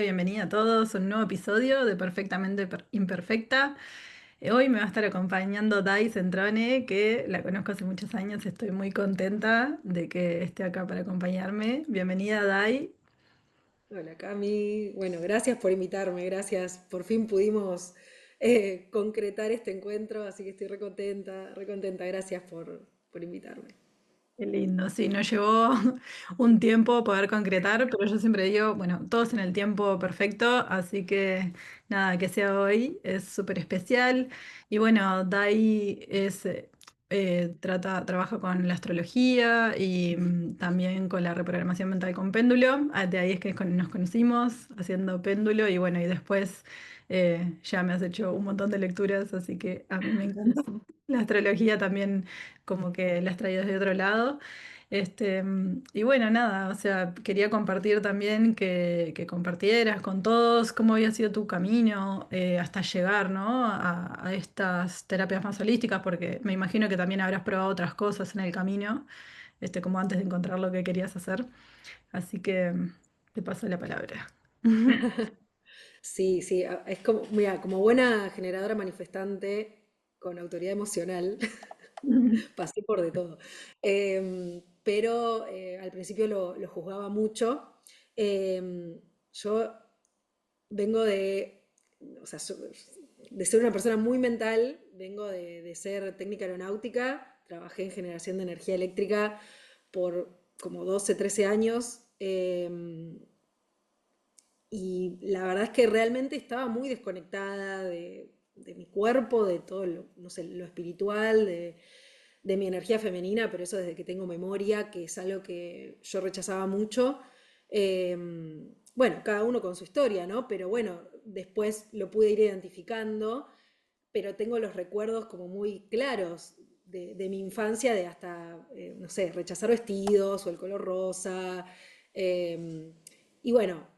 Bienvenida a todos a un nuevo episodio de Perfectamente Imperfecta. Hoy me va a estar acompañando Dai Centrone, que la conozco hace muchos años. Estoy muy contenta de que esté acá para acompañarme. Bienvenida, Dai. Hola Cami, bueno, gracias por invitarme, gracias. Por fin pudimos concretar este encuentro, así que estoy recontenta, recontenta. Gracias por invitarme. Qué lindo, sí, nos llevó un tiempo poder concretar, pero yo siempre digo, bueno, todos en el tiempo perfecto, así que nada, que sea hoy es súper especial. Y bueno, Dai trabaja con la astrología y también con la reprogramación mental con péndulo. De ahí es que nos conocimos haciendo péndulo y bueno, y después ya me has hecho un montón de lecturas, así que a mí me encanta. La astrología también como que la has traído desde otro lado. Y bueno, nada, o sea, quería compartir también que compartieras con todos cómo había sido tu camino hasta llegar, ¿no? A estas terapias más holísticas, porque me imagino que también habrás probado otras cosas en el camino, como antes de encontrar lo que querías hacer. Así que te paso la palabra. Sí, sí, es como, mira, como buena generadora manifestante con autoridad emocional, pasé por de todo. Pero al principio lo juzgaba mucho. Yo vengo o sea, de ser una persona muy mental, vengo de ser técnica aeronáutica, trabajé en generación de energía eléctrica por como 12 13 años, y la verdad es que realmente estaba muy desconectada de mi cuerpo, de todo lo, no sé, lo espiritual, de mi energía femenina, pero eso desde que tengo memoria, que es algo que yo rechazaba mucho. Bueno, cada uno con su historia, ¿no? Pero bueno, después lo pude ir identificando, pero tengo los recuerdos como muy claros de mi infancia, de hasta, no sé, rechazar vestidos o el color rosa. Y bueno,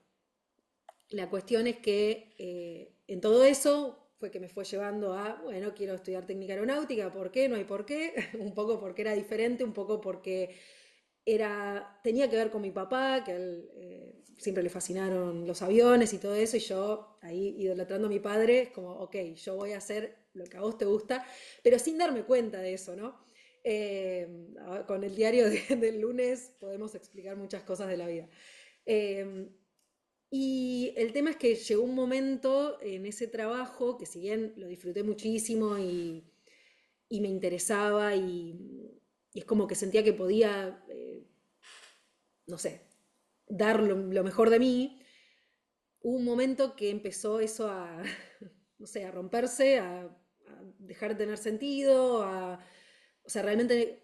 la cuestión es que en todo eso fue que me fue llevando a, bueno, quiero estudiar técnica aeronáutica, ¿por qué? No hay por qué, un poco porque era diferente, un poco porque tenía que ver con mi papá, que a él siempre le fascinaron los aviones y todo eso, y yo ahí idolatrando a mi padre, es como, ok, yo voy a hacer lo que a vos te gusta, pero sin darme cuenta de eso, ¿no? Con el diario del lunes podemos explicar muchas cosas de la vida. Eh, y el tema es que llegó un momento en ese trabajo que si bien lo disfruté muchísimo y me interesaba y es como que sentía que podía, no sé, dar lo mejor de mí, hubo un momento que empezó eso a, no sé, a romperse, a dejar de tener sentido, o sea, realmente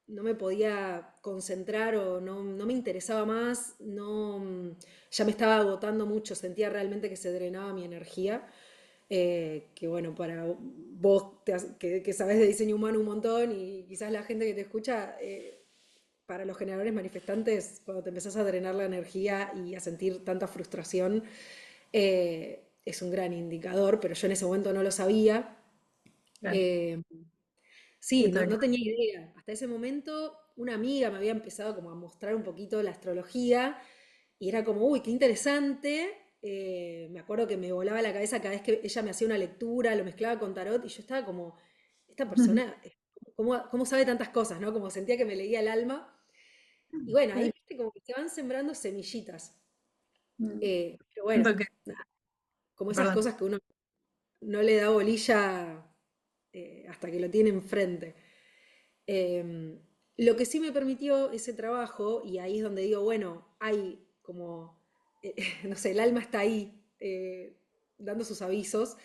no me podía concentrar o no me interesaba más, no, ya me estaba agotando mucho, sentía realmente que se drenaba mi energía. Que bueno, para vos que sabés de diseño humano un montón y quizás la gente que te escucha, para los generadores manifestantes, cuando te empezás a drenar la energía y a sentir tanta frustración, es un gran indicador, pero yo en ese momento no lo sabía. Claro, Eh, sí, sí, tal no cual. tenía idea. Hasta ese momento una amiga me había empezado como a mostrar un poquito la astrología y era como, uy, qué interesante. Me acuerdo que me volaba la cabeza cada vez que ella me hacía una lectura, lo mezclaba con tarot y yo estaba como, esta persona, ¿cómo sabe tantas cosas, ¿no? Como sentía que me leía el alma. Y bueno, ahí Sí. viste como que se van sembrando semillitas. Mm, Pero bueno, siento que, nada, como esas perdón. cosas que uno no le da bolilla hasta que lo tiene enfrente. Em, lo que sí me permitió ese trabajo, y ahí es donde digo, bueno, hay como, no sé, el alma está ahí dando sus avisos,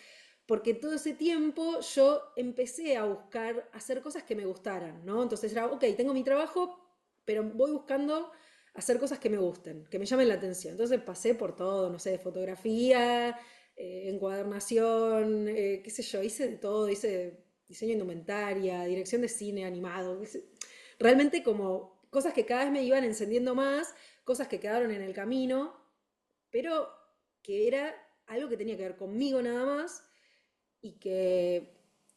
porque todo ese tiempo yo empecé a buscar hacer cosas que me gustaran, ¿no? Entonces era, ok, tengo mi trabajo, pero voy buscando hacer cosas que me gusten, que me llamen la atención. Entonces pasé por todo, no sé, fotografía, encuadernación, qué sé yo, hice de todo, hice diseño de indumentaria, dirección de cine animado, realmente como cosas que cada vez me iban encendiendo más, cosas que quedaron en el camino, pero que era algo que tenía que ver conmigo nada más y que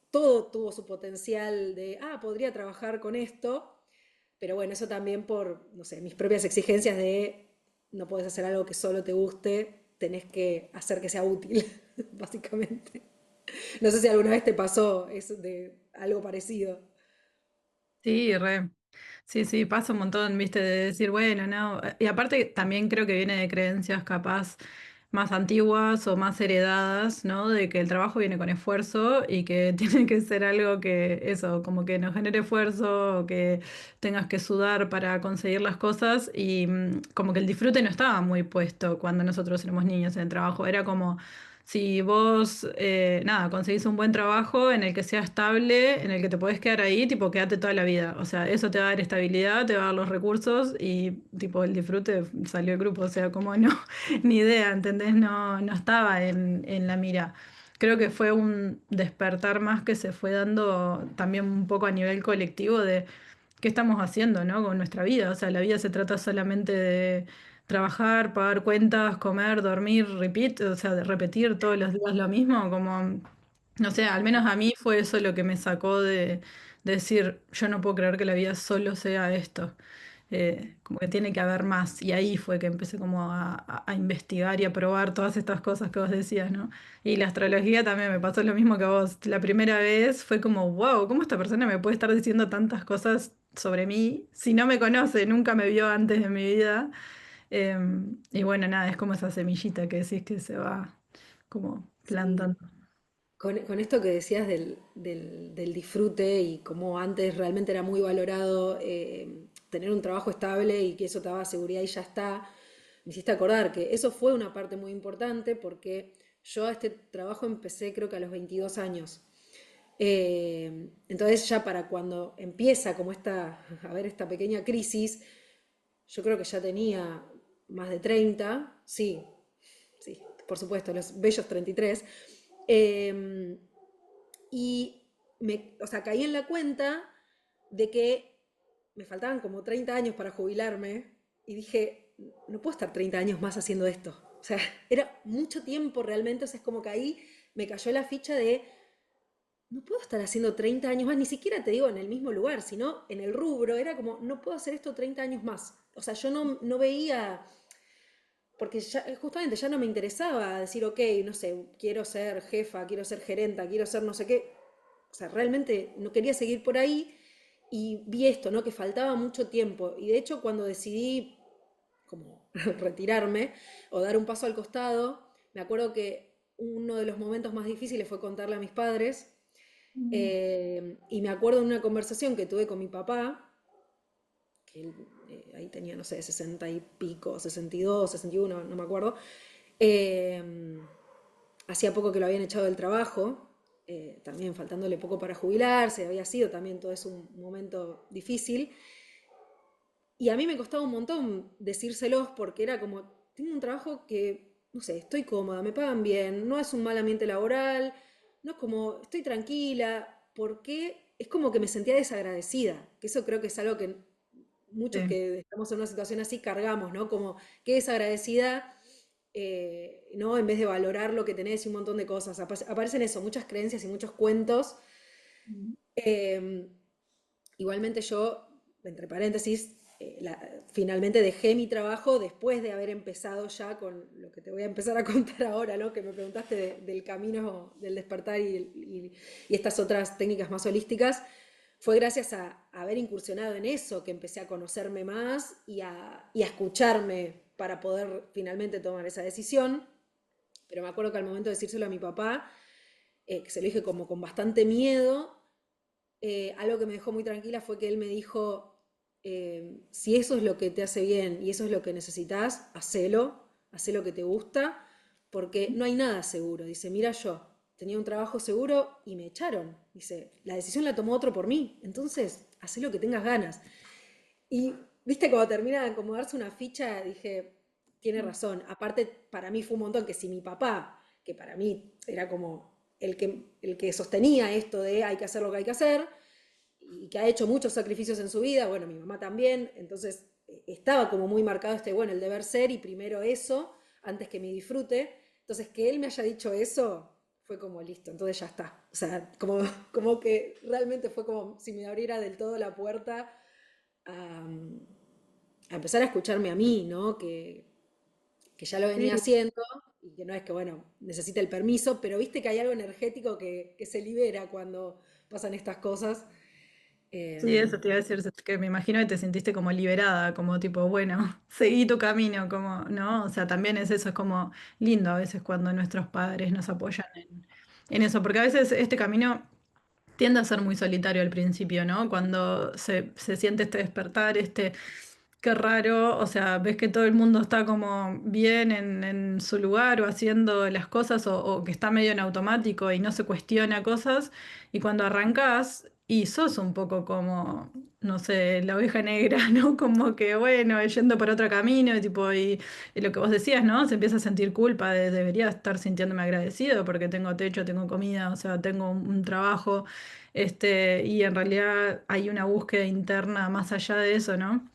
todo tuvo su potencial de, podría trabajar con esto, pero bueno, eso también por, no sé, mis propias exigencias de no puedes hacer algo que solo te guste, tenés que hacer que sea útil, básicamente. No sé si alguna vez te pasó de algo parecido. Sí, re. Sí, sí, pasa un montón, viste, de decir, bueno, no. Y aparte también creo que viene de creencias capaz más antiguas o más heredadas, ¿no? De que el trabajo viene con esfuerzo y que tiene que ser algo que, eso, como que nos genere esfuerzo o que tengas que sudar para conseguir las cosas y como que el disfrute no estaba muy puesto cuando nosotros éramos niños en el trabajo. Era como, si vos, nada, conseguís un buen trabajo en el que sea estable, en el que te podés quedar ahí, tipo, quédate toda la vida. O sea, eso te va a dar estabilidad, te va a dar los recursos y, tipo, el disfrute salió el grupo. O sea, como no, ni idea, ¿entendés? No, no estaba en la mira. Creo que fue un despertar más que se fue dando también un poco a nivel colectivo de qué estamos haciendo, ¿no? Con nuestra vida. O sea, la vida se trata solamente de trabajar, pagar cuentas, comer, dormir, repeat, o sea, de repetir todos los días lo mismo, como, no sé, al menos a mí fue eso lo que me sacó de decir, yo no puedo creer que la vida solo sea esto. Como que tiene que haber más. Y ahí fue que empecé como a investigar y a probar todas estas cosas que vos decías, ¿no? Y la astrología también me pasó lo mismo que a vos. La primera vez fue como, wow, ¿cómo esta persona me puede estar diciendo tantas cosas sobre mí si no me conoce, nunca me vio antes de mi vida? Y bueno, nada, es como esa semillita que decís que se va como Sí. plantando. Con esto que decías del disfrute y cómo antes realmente era muy valorado tener un trabajo estable y que eso te daba seguridad y ya está, me hiciste acordar que eso fue una parte muy importante porque yo a este trabajo empecé creo que a los 22 años. Entonces ya para cuando empieza como a ver, esta pequeña crisis, yo creo que ya tenía más de 30, sí, sí, por supuesto, los bellos 33. Eh, y o sea, caí en la cuenta de que me faltaban como 30 años para jubilarme y dije, no puedo estar 30 años más haciendo esto. O sea, era mucho tiempo realmente, o sea, es como que ahí me cayó la ficha de, no puedo estar haciendo 30 años más, ni siquiera te digo en el mismo lugar, sino en el rubro, era como, no puedo hacer esto 30 años más. O sea, yo no veía, porque justamente ya no me interesaba decir, ok, no sé, quiero ser jefa, quiero ser gerenta, quiero ser no sé qué. O sea, realmente no quería seguir por ahí y vi esto, ¿no? Que faltaba mucho tiempo. Y de hecho, cuando decidí como retirarme o dar un paso al costado, me acuerdo que uno de los momentos más difíciles fue contarle a mis padres. Mm. Y me acuerdo de una conversación que tuve con mi papá, que él ahí tenía, no sé, 60 y pico, 62, 61, no me acuerdo. Eh, Hacía poco que lo habían echado del trabajo, también faltándole poco para jubilarse, había sido también todo eso un momento difícil. Y a mí me costaba un montón decírselos porque era como, tengo un trabajo que, no sé, estoy cómoda, me pagan bien, no es un mal ambiente laboral, no es como, estoy tranquila, porque es como que me sentía desagradecida, que eso creo que es algo que muchos Sí, que estamos en una situación así cargamos, ¿no? Como que desagradecida, ¿no? En vez de valorar lo que tenés y un montón de cosas. Aparecen eso, muchas creencias y muchos cuentos. mm, Eh, Igualmente yo, entre paréntesis, finalmente dejé mi trabajo después de haber empezado ya con lo que te voy a empezar a contar ahora, ¿no? Que me preguntaste del camino del despertar y estas otras técnicas más holísticas. Fue gracias a haber incursionado en eso que empecé a conocerme más y a escucharme para poder finalmente tomar esa decisión. Pero me acuerdo que al momento de decírselo a mi papá, que se lo dije como con bastante miedo, algo que me dejó muy tranquila fue que él me dijo, si eso es lo que te hace bien y eso es lo que necesitas, hacé lo que te gusta, porque no hay nada seguro. Dice, mira yo, tenía un trabajo seguro y me echaron. Dice, la decisión la tomó otro por mí, entonces hacé lo que tengas ganas. Y viste, cuando termina de acomodarse una ficha, dije, tiene razón. Aparte, para mí fue un montón que si mi papá, que para mí era como el que sostenía esto de hay que hacer lo que hay que hacer, y que ha hecho muchos sacrificios en su vida, bueno, mi mamá también, entonces estaba como muy marcado bueno, el deber ser y primero eso, antes que mi disfrute. Entonces, que él me haya dicho eso fue como listo, entonces ya está. O sea, como que realmente fue como si me abriera del todo la puerta a, a empezar a escucharme a mí, ¿no? Que ya lo venía sí. haciendo. y que no es que, bueno, necesita el permiso, pero viste que hay algo energético que se libera cuando pasan estas cosas. Sí, Em, eso te iba a decir, que me imagino que te sentiste como liberada, como tipo, bueno, seguí tu camino, como, ¿no? O sea, también es eso, es como lindo a veces cuando nuestros padres nos apoyan en eso, porque a veces este camino tiende a ser muy solitario al principio, ¿no? Cuando se siente este despertar, este, qué raro, o sea, ves que todo el mundo está como bien en su lugar o haciendo las cosas o que está medio en automático y no se cuestiona cosas, y cuando arrancás y sos un poco como, no sé, la oveja negra, ¿no? Como que, bueno, yendo por otro camino y tipo, y lo que vos decías, ¿no? Se empieza a sentir culpa de debería estar sintiéndome agradecido porque tengo techo, tengo comida, o sea, tengo un trabajo, este, y en realidad hay una búsqueda interna más allá de eso, ¿no?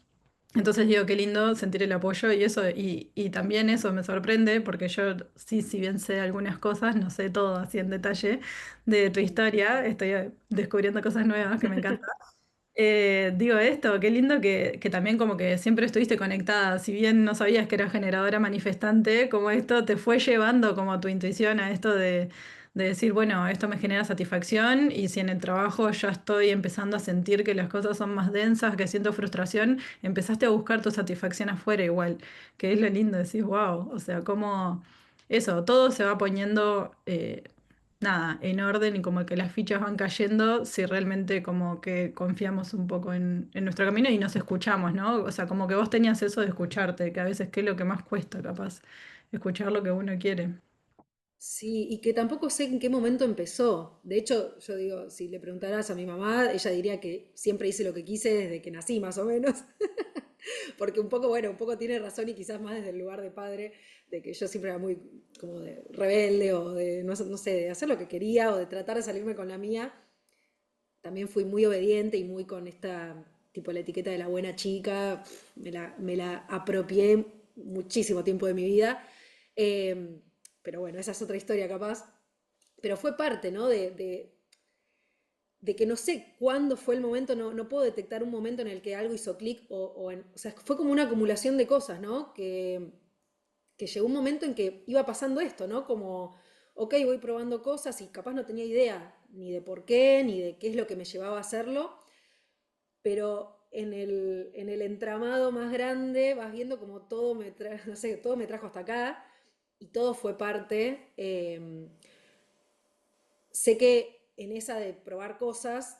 Entonces digo, qué lindo sentir el apoyo y eso, y también eso me sorprende porque yo sí, si bien sé algunas cosas, no sé todo así en detalle de tu mm. historia, estoy descubriendo cosas nuevas que me encantan. Digo esto, qué lindo que también como que siempre estuviste conectada, si bien no sabías que eras generadora manifestante, como esto te fue llevando como tu intuición a esto de decir, bueno, esto me genera satisfacción y si en el trabajo ya estoy empezando a sentir que las cosas son más densas, que siento frustración, empezaste a buscar tu satisfacción afuera igual, que es lo lindo, decís, wow, o sea, como eso, todo se va poniendo... nada, en orden y como que las fichas van cayendo si realmente como que confiamos un poco en nuestro camino y nos escuchamos, ¿no? O sea, como que vos tenías eso de escucharte, que a veces que es lo que más cuesta, capaz, escuchar lo que uno quiere. Sí, y que tampoco sé en qué momento empezó. De hecho, yo digo, si le preguntaras a mi mamá, ella diría que siempre hice lo que quise desde que nací, más o menos. Porque un poco, bueno, un poco tiene razón y quizás más desde el lugar de padre, de que yo siempre era muy como de rebelde o de, no, no sé, de hacer lo que quería o de tratar de salirme con la mía. También fui muy obediente y muy con esta, tipo la etiqueta de la buena chica, me la apropié muchísimo tiempo de mi vida. Eh, pero bueno, esa es otra historia capaz. Pero fue parte, ¿no? De que no sé cuándo fue el momento, no, no puedo detectar un momento en el que algo hizo clic o sea, fue como una acumulación de cosas, ¿no? Que llegó un momento en que iba pasando esto, ¿no? Como, ok, voy probando cosas y capaz no tenía idea ni de por qué, ni de qué es lo que me llevaba a hacerlo, pero en el entramado más grande vas viendo como todo no sé, todo me trajo hasta acá y todo fue parte. Sé que en esa de probar cosas,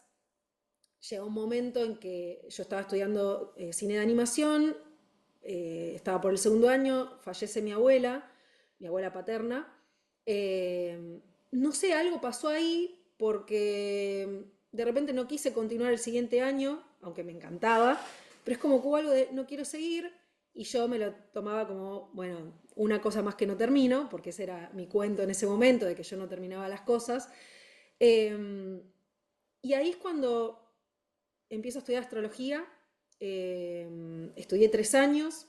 llegó un momento en que yo estaba estudiando cine de animación, estaba por el segundo año, fallece mi abuela paterna. No sé, algo pasó ahí porque de repente no quise continuar el siguiente año, aunque me encantaba, pero es como que hubo algo de no quiero seguir y yo me lo tomaba como, bueno, una cosa más que no termino, porque ese era mi cuento en ese momento de que yo no terminaba las cosas. Eh, y ahí es cuando empiezo a estudiar astrología. Estudié 3 años,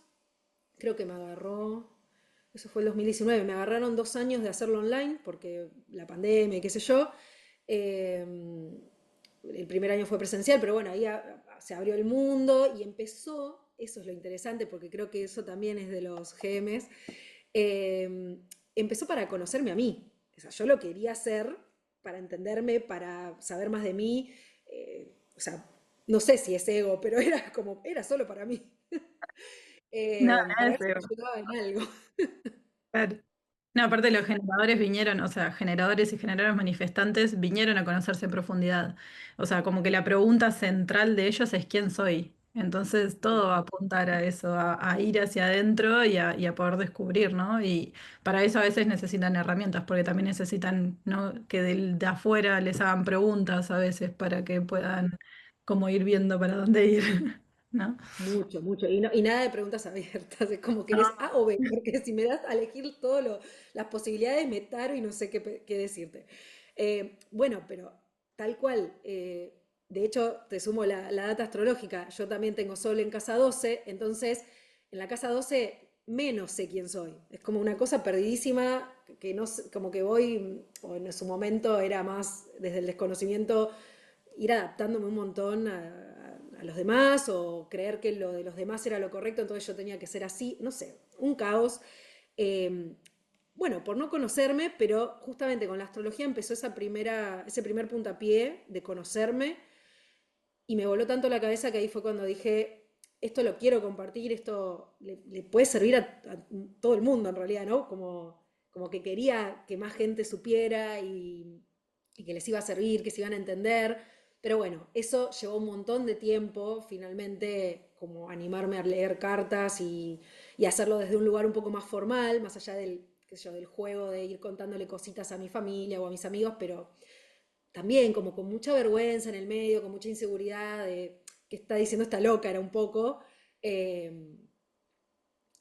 creo que me agarró, eso fue el 2019, me agarraron 2 años de hacerlo online porque la pandemia y qué sé yo. Eh, el primer año fue presencial, pero bueno, ahí se abrió el mundo y empezó, eso es lo interesante porque creo que eso también es de los GMs, empezó para conocerme a mí. O sea, yo lo quería hacer para entenderme, para saber más de mí. O sea, no sé si es ego, pero era como, era solo para mí. No, Para nada ver de si me eso. ayudaba en algo. Claro. No, aparte los generadores vinieron, o sea, generadores y generadores manifestantes vinieron a conocerse en profundidad. O sea, como que la pregunta central de ellos es ¿quién soy? Entonces todo va a apuntar a eso, a ir hacia adentro y a poder descubrir, ¿no? Y para eso a veces necesitan herramientas, porque también necesitan, ¿no? Que de afuera les hagan preguntas a veces para que puedan como ir viendo para dónde ir, ¿no? Mucho, mucho. Y nada de preguntas abiertas, es como querés No. A o B, porque si me das a elegir todas las posibilidades, me taro y no sé qué decirte. Bueno, pero tal cual. De hecho, te sumo la data astrológica. Yo también tengo Sol en casa 12, entonces en la casa 12 menos sé quién soy. Es como una cosa perdidísima que no como que voy, o en su momento era más desde el desconocimiento ir adaptándome un montón a los demás o creer que lo de los demás era lo correcto, entonces yo tenía que ser así, no sé, un caos. Eh, bueno, por no conocerme, pero justamente con la astrología empezó ese primer puntapié de conocerme y me voló tanto la cabeza que ahí fue cuando dije, esto lo quiero compartir, esto le puede servir a todo el mundo en realidad, ¿no? Como que quería que más gente supiera y que les iba a servir, que se iban a entender. Pero bueno, eso llevó un montón de tiempo, finalmente, como animarme a leer cartas y hacerlo desde un lugar un poco más formal, más allá del, qué sé yo, del juego de ir contándole cositas a mi familia o a mis amigos, pero también como con mucha vergüenza en el medio, con mucha inseguridad de qué está diciendo esta loca, era un poco. eh,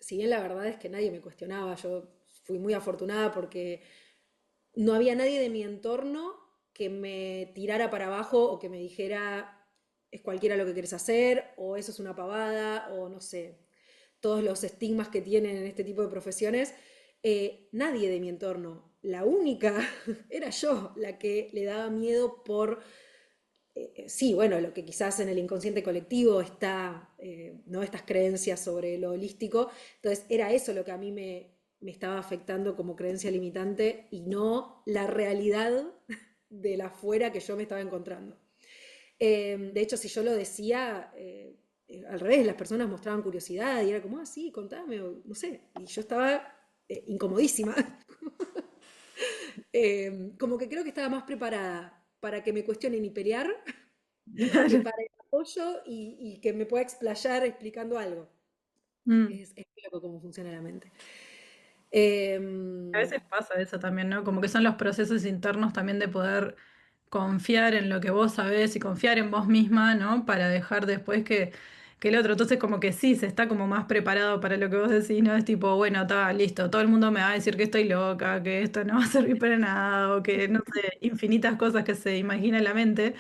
si bien la verdad es que nadie me cuestionaba, yo fui muy afortunada porque no había nadie de mi entorno que me tirara para abajo o que me dijera es cualquiera lo que quieres hacer o eso es una pavada o no sé, todos los estigmas que tienen en este tipo de profesiones. Nadie de mi entorno, la única era yo la que le daba miedo por sí, bueno, lo que quizás en el inconsciente colectivo está, ¿no? Estas creencias sobre lo holístico. Entonces, era eso lo que a mí me estaba afectando como creencia limitante y no la realidad de la afuera que yo me estaba encontrando. De hecho, si yo lo decía, al revés, las personas mostraban curiosidad y era como, ah, sí, contame, o no sé. Y yo estaba incomodísima. Como que creo que estaba más preparada para que me cuestionen y pelear que Claro. para el apoyo y que me pueda explayar explicando algo. Mm. Es muy loco cómo funciona la mente. A Em, veces pasa eso también, ¿no? Como que son los procesos internos también de poder confiar en lo que vos sabés y confiar en vos misma, ¿no? Para dejar después que el otro. Entonces como que sí, se está como más preparado para lo que vos decís, ¿no? Es tipo, bueno, está listo, todo el mundo me va a decir que estoy loca, que esto no va a servir para nada, o que, no sé, infinitas cosas que se imagina en la mente.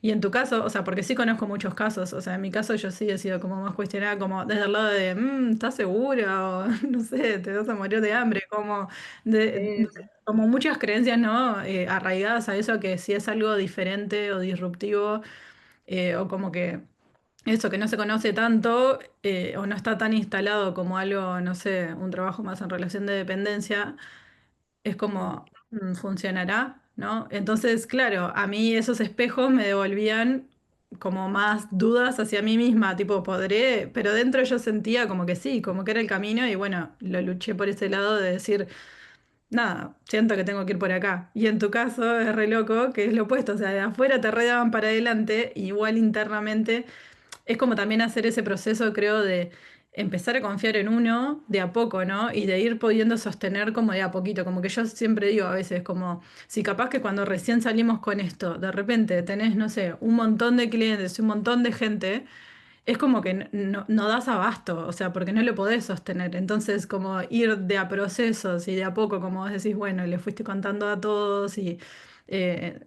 Y en tu caso, o sea, porque sí conozco muchos casos, o sea, en mi caso yo sí he sido como más cuestionada, como desde el lado de, ¿estás segura? O no sé, te vas a morir de hambre, como, sí, sí. como muchas creencias, ¿no? Arraigadas a eso, que si es algo diferente o disruptivo, o como que eso que no se conoce tanto, o no está tan instalado como algo, no sé, un trabajo más en relación de dependencia es Mm, como, ¿funcionará? ¿No? Entonces, claro, a mí esos espejos me devolvían como más dudas hacia mí misma, tipo, podré, pero dentro yo sentía como que sí, como que era el camino y bueno, lo luché por ese lado de decir, nada, siento que tengo que ir por acá. Y en tu caso es re loco, que es lo opuesto, o sea, de afuera te redaban para adelante, igual internamente es como también hacer ese proceso, creo, de empezar a confiar en uno de a poco, ¿no? Y de ir pudiendo sostener como de a poquito, como que yo siempre digo a veces, como si capaz que cuando recién salimos con esto, de repente tenés, no sé, un montón de clientes, un montón de gente, es como que no das abasto, o sea, porque no lo podés sostener. Entonces, como ir de a procesos y de a poco, como vos decís, bueno, le fuiste contando a todos y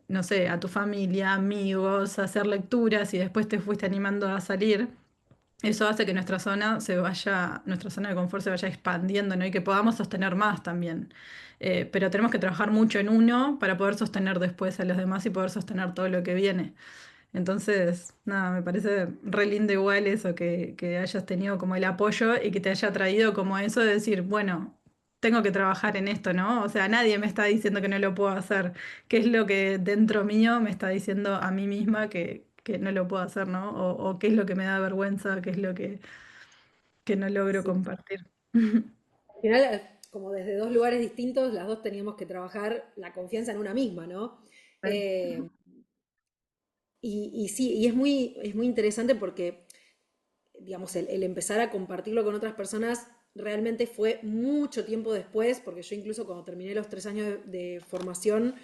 no sé, a tu familia, amigos, hacer lecturas y después te fuiste animando a salir. Eso hace que nuestra zona se vaya, nuestra zona de confort se vaya expandiendo, ¿no? Y que podamos sostener más también. Pero tenemos que trabajar mucho en uno para poder sostener después a los demás y poder sostener todo lo que viene. Entonces, nada, me parece re lindo igual eso, que hayas tenido como el apoyo y que te haya traído como eso de decir, bueno, tengo que trabajar en esto, ¿no? O sea, nadie me está diciendo que no lo puedo hacer, qué es lo que dentro mío me está diciendo a mí misma que no lo puedo hacer, ¿no? O qué es lo que me da vergüenza, qué es lo que no logro sí. compartir. Al final, como desde dos lugares distintos, las dos teníamos que trabajar la confianza en una misma, ¿no? Eh, y sí, y es muy interesante porque digamos, el empezar a compartirlo con otras personas realmente fue mucho tiempo después, porque yo incluso cuando terminé los 3 años de formación,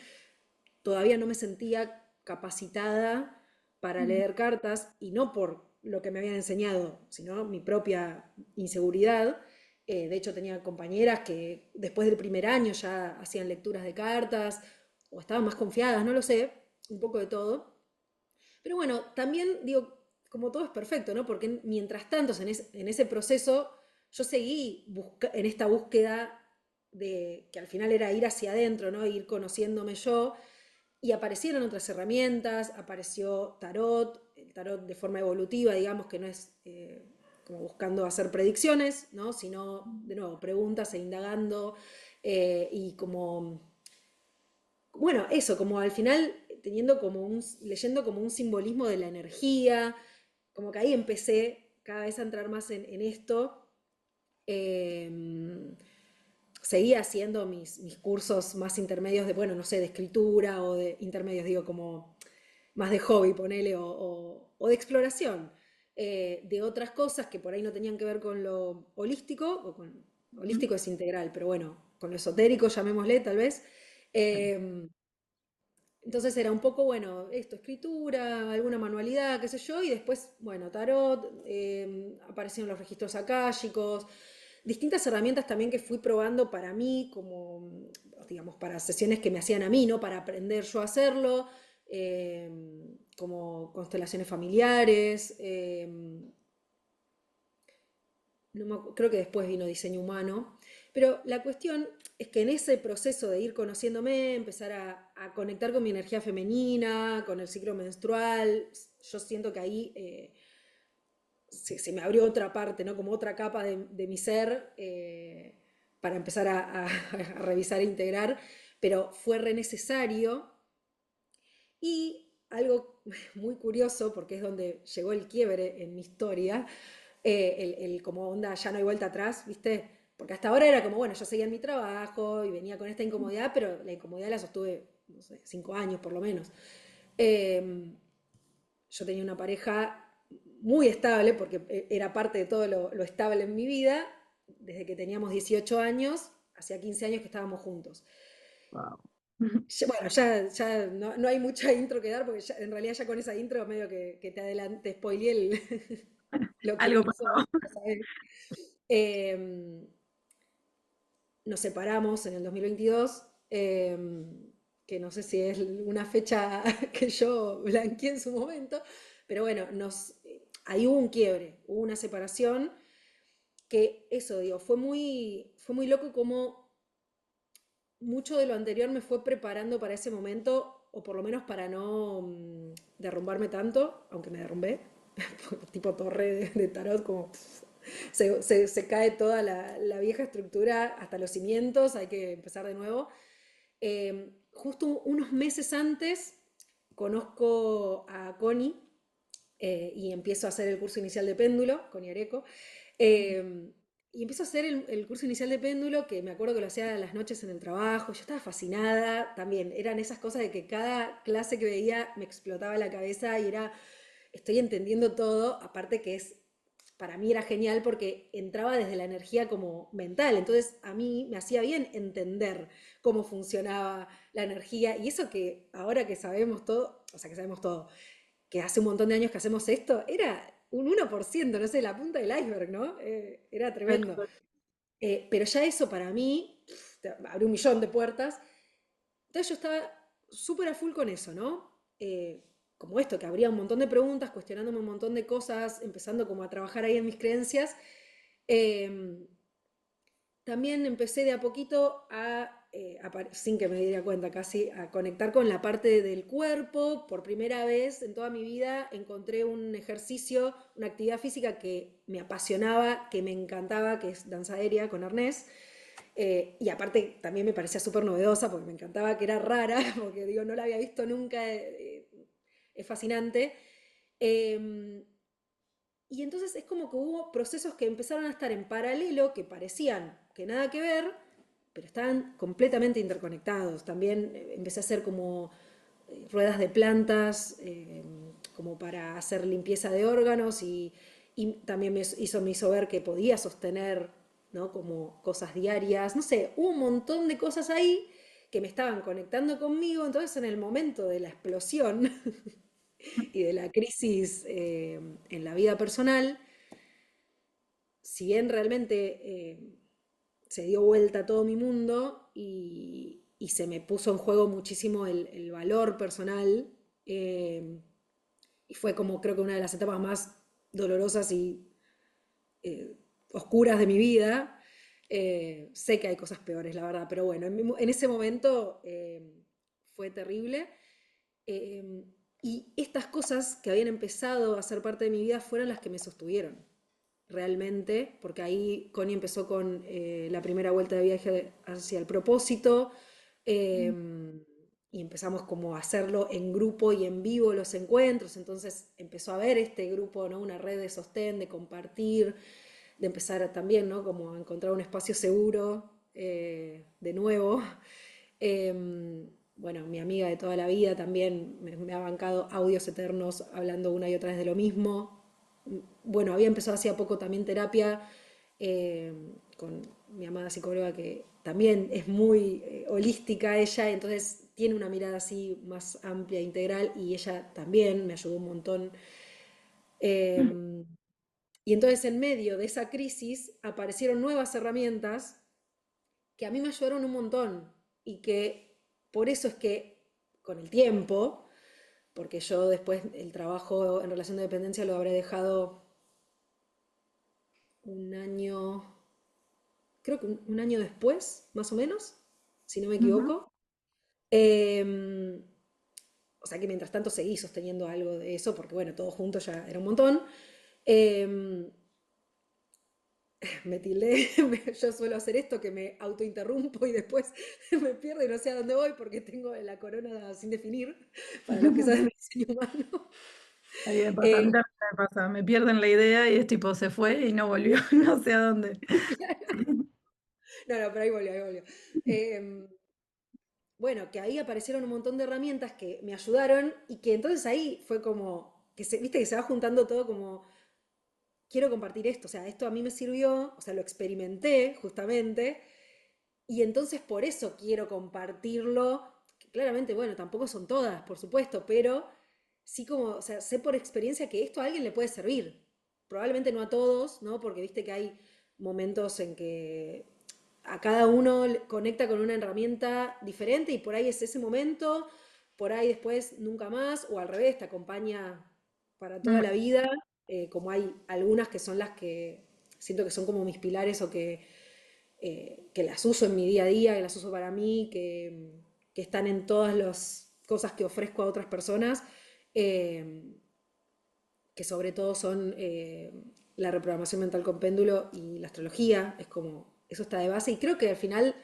todavía no me sentía capacitada para leer cartas, y no por lo que me habían enseñado, sino mi propia inseguridad. De hecho, tenía compañeras que después del primer año ya hacían lecturas de cartas, o estaban más confiadas, no lo sé, un poco de todo. Pero bueno, también digo, como todo es perfecto, ¿no? Porque mientras tanto, en ese proceso, yo seguí en esta búsqueda de que al final era ir hacia adentro, ¿no? Ir conociéndome yo. Y aparecieron otras herramientas, apareció tarot, el tarot de forma evolutiva, digamos que no es como buscando hacer predicciones, ¿no? Sino, de nuevo, preguntas e indagando. y como, bueno, eso, como al final teniendo como leyendo como un simbolismo de la energía, como que ahí empecé cada vez a entrar más en esto. Em, Seguía haciendo mis cursos más intermedios de, bueno, no sé, de escritura o de intermedios, digo, como más de hobby, ponele, o de exploración, de otras cosas que por ahí no tenían que ver con lo holístico, Ujú. holístico es integral, pero bueno, con lo esotérico, llamémosle tal vez. Eh, entonces era un poco, bueno, esto, escritura, alguna manualidad, qué sé yo, y después, bueno, tarot, aparecieron los registros akáshicos, distintas herramientas también que fui probando para mí, como, digamos, para sesiones que me hacían a mí, ¿no? Para aprender yo a hacerlo, como constelaciones familiares, creo que después vino diseño humano, pero la cuestión es que en ese proceso de ir conociéndome, empezar a conectar con mi energía femenina, con el ciclo menstrual, yo siento que ahí se me abrió otra parte, ¿no? Como otra capa de mi ser para empezar a revisar e integrar, pero fue re necesario. Y algo muy curioso, porque es donde llegó el quiebre en mi historia, como onda, ya no hay vuelta atrás, ¿viste? Porque hasta ahora era como, bueno, yo seguía en mi trabajo y venía con esta incomodidad, pero la incomodidad la sostuve, no sé, 5 años por lo menos. Eh, yo tenía una pareja muy estable, porque era parte de todo lo estable en mi vida, desde que teníamos 18 años, hacía 15 años que estábamos juntos. Wow. Bueno, ya no hay mucha intro que dar, porque en realidad ya con esa intro medio que te adelanté, spoileé lo que Algo pasó, pasó. ya sabés. Eh, Nos separamos en el 2022, que no sé si es una fecha que yo blanqueé en su momento, pero bueno, ahí hubo un quiebre, hubo una separación, que eso, digo, fue muy loco como mucho de lo anterior me fue preparando para ese momento, o por lo menos para no derrumbarme tanto, aunque me derrumbé, tipo torre de tarot, como se cae toda la vieja estructura hasta los cimientos, hay que empezar de nuevo. Justo unos meses antes conozco a Connie y empiezo a hacer el curso inicial de péndulo, Connie Areco. eh, y empiezo a hacer el curso inicial de péndulo, que me acuerdo que lo hacía a las noches en el trabajo. Yo estaba fascinada también. Eran esas cosas de que cada clase que veía me explotaba la cabeza y era, estoy entendiendo todo. Aparte que para mí era genial porque entraba desde la energía como mental. Entonces a mí me hacía bien entender cómo funcionaba la energía. Y eso que ahora que sabemos todo, o sea, que sabemos todo, que hace un montón de años que hacemos esto, era un 1%, no sé, la punta del iceberg, ¿no? Era tremendo. Pero ya eso para mí abrió un millón de puertas. Entonces yo estaba súper a full con eso, ¿no? Como esto, que habría un montón de preguntas, cuestionándome un montón de cosas, empezando como a trabajar ahí en mis creencias. Eh, También empecé de a poquito sin que me diera cuenta casi, a conectar con la parte del cuerpo. Por primera vez en toda mi vida encontré un ejercicio, una actividad física que me apasionaba, que me encantaba, que es danza aérea con arnés. Y aparte también me parecía súper novedosa porque me encantaba que era rara, porque digo, no la había visto nunca, es fascinante. Eh, y entonces es como que hubo procesos que empezaron a estar en paralelo, que parecían que nada que ver, pero estaban completamente interconectados. También empecé a hacer como ruedas de plantas, como para hacer limpieza de órganos y también me hizo ver que podía sostener, ¿no? Como cosas diarias. No sé, hubo un montón de cosas ahí que me estaban conectando conmigo. Entonces en el momento de la explosión y de la crisis en la vida personal, si bien realmente se dio vuelta todo mi mundo y se me puso en juego muchísimo el valor personal, y fue como creo que una de las etapas más dolorosas y eh, oscuras de mi vida. Sé que hay cosas peores, la verdad, pero bueno, en ese momento fue terrible. Eh, y estas cosas que habían empezado a ser parte de mi vida fueron las que me sostuvieron. realmente, porque ahí Connie empezó con la primera vuelta de viaje hacia el propósito, Mm. y empezamos como a hacerlo en grupo y en vivo los encuentros, entonces empezó a haber este grupo, ¿no? Una red de sostén, de compartir, de empezar también, ¿no? Como a encontrar un espacio seguro de nuevo. Bueno, mi amiga de toda la vida también me ha bancado audios eternos hablando una y otra vez de lo mismo. Bueno, había empezado hacía poco también terapia eh, con mi amada psicóloga que también es muy holística ella, entonces tiene una mirada así más amplia, e integral, y ella también me ayudó un montón. Eh, y entonces en medio de esa crisis aparecieron nuevas herramientas que a mí me ayudaron un montón y que por eso es que con el tiempo, porque yo después el trabajo en relación de dependencia lo habré dejado un año, creo que un año después, más o menos, si no me Ujú. equivoco. O sea que mientras tanto seguí sosteniendo algo de eso, porque bueno, todo junto ya era un montón. Eh, Me tildé, yo suelo hacer esto, que me autointerrumpo y después me pierdo y no sé a dónde voy porque tengo la corona sin definir, para los que saben de diseño humano. Ahí me pasa, a mí Eh, también me pasa, me pierden la idea y es tipo, se fue y no volvió, no sé a dónde. no, no, pero ahí volvió, ahí volvió. Eh, bueno, que ahí aparecieron un montón de herramientas que me ayudaron y que entonces ahí fue como, que se, viste que se va juntando todo como, quiero compartir esto, o sea, esto a mí me sirvió, o sea, lo experimenté justamente. Y entonces por eso quiero compartirlo, que claramente, bueno, tampoco son todas, por supuesto, pero sí como, o sea, sé por experiencia que esto a alguien le puede servir. Probablemente no a todos, ¿no? Porque viste que hay momentos en que a cada uno conecta con una herramienta diferente y por ahí es ese momento, por ahí después nunca más, o al revés, te acompaña para toda Mm, la vida, como hay algunas que son las que siento que son como mis pilares o que las uso en mi día a día, que las uso para mí, que están en todas las cosas que ofrezco a otras personas, eh, que sobre todo son la reprogramación mental con péndulo y la astrología, es como, eso está de base, y creo que al final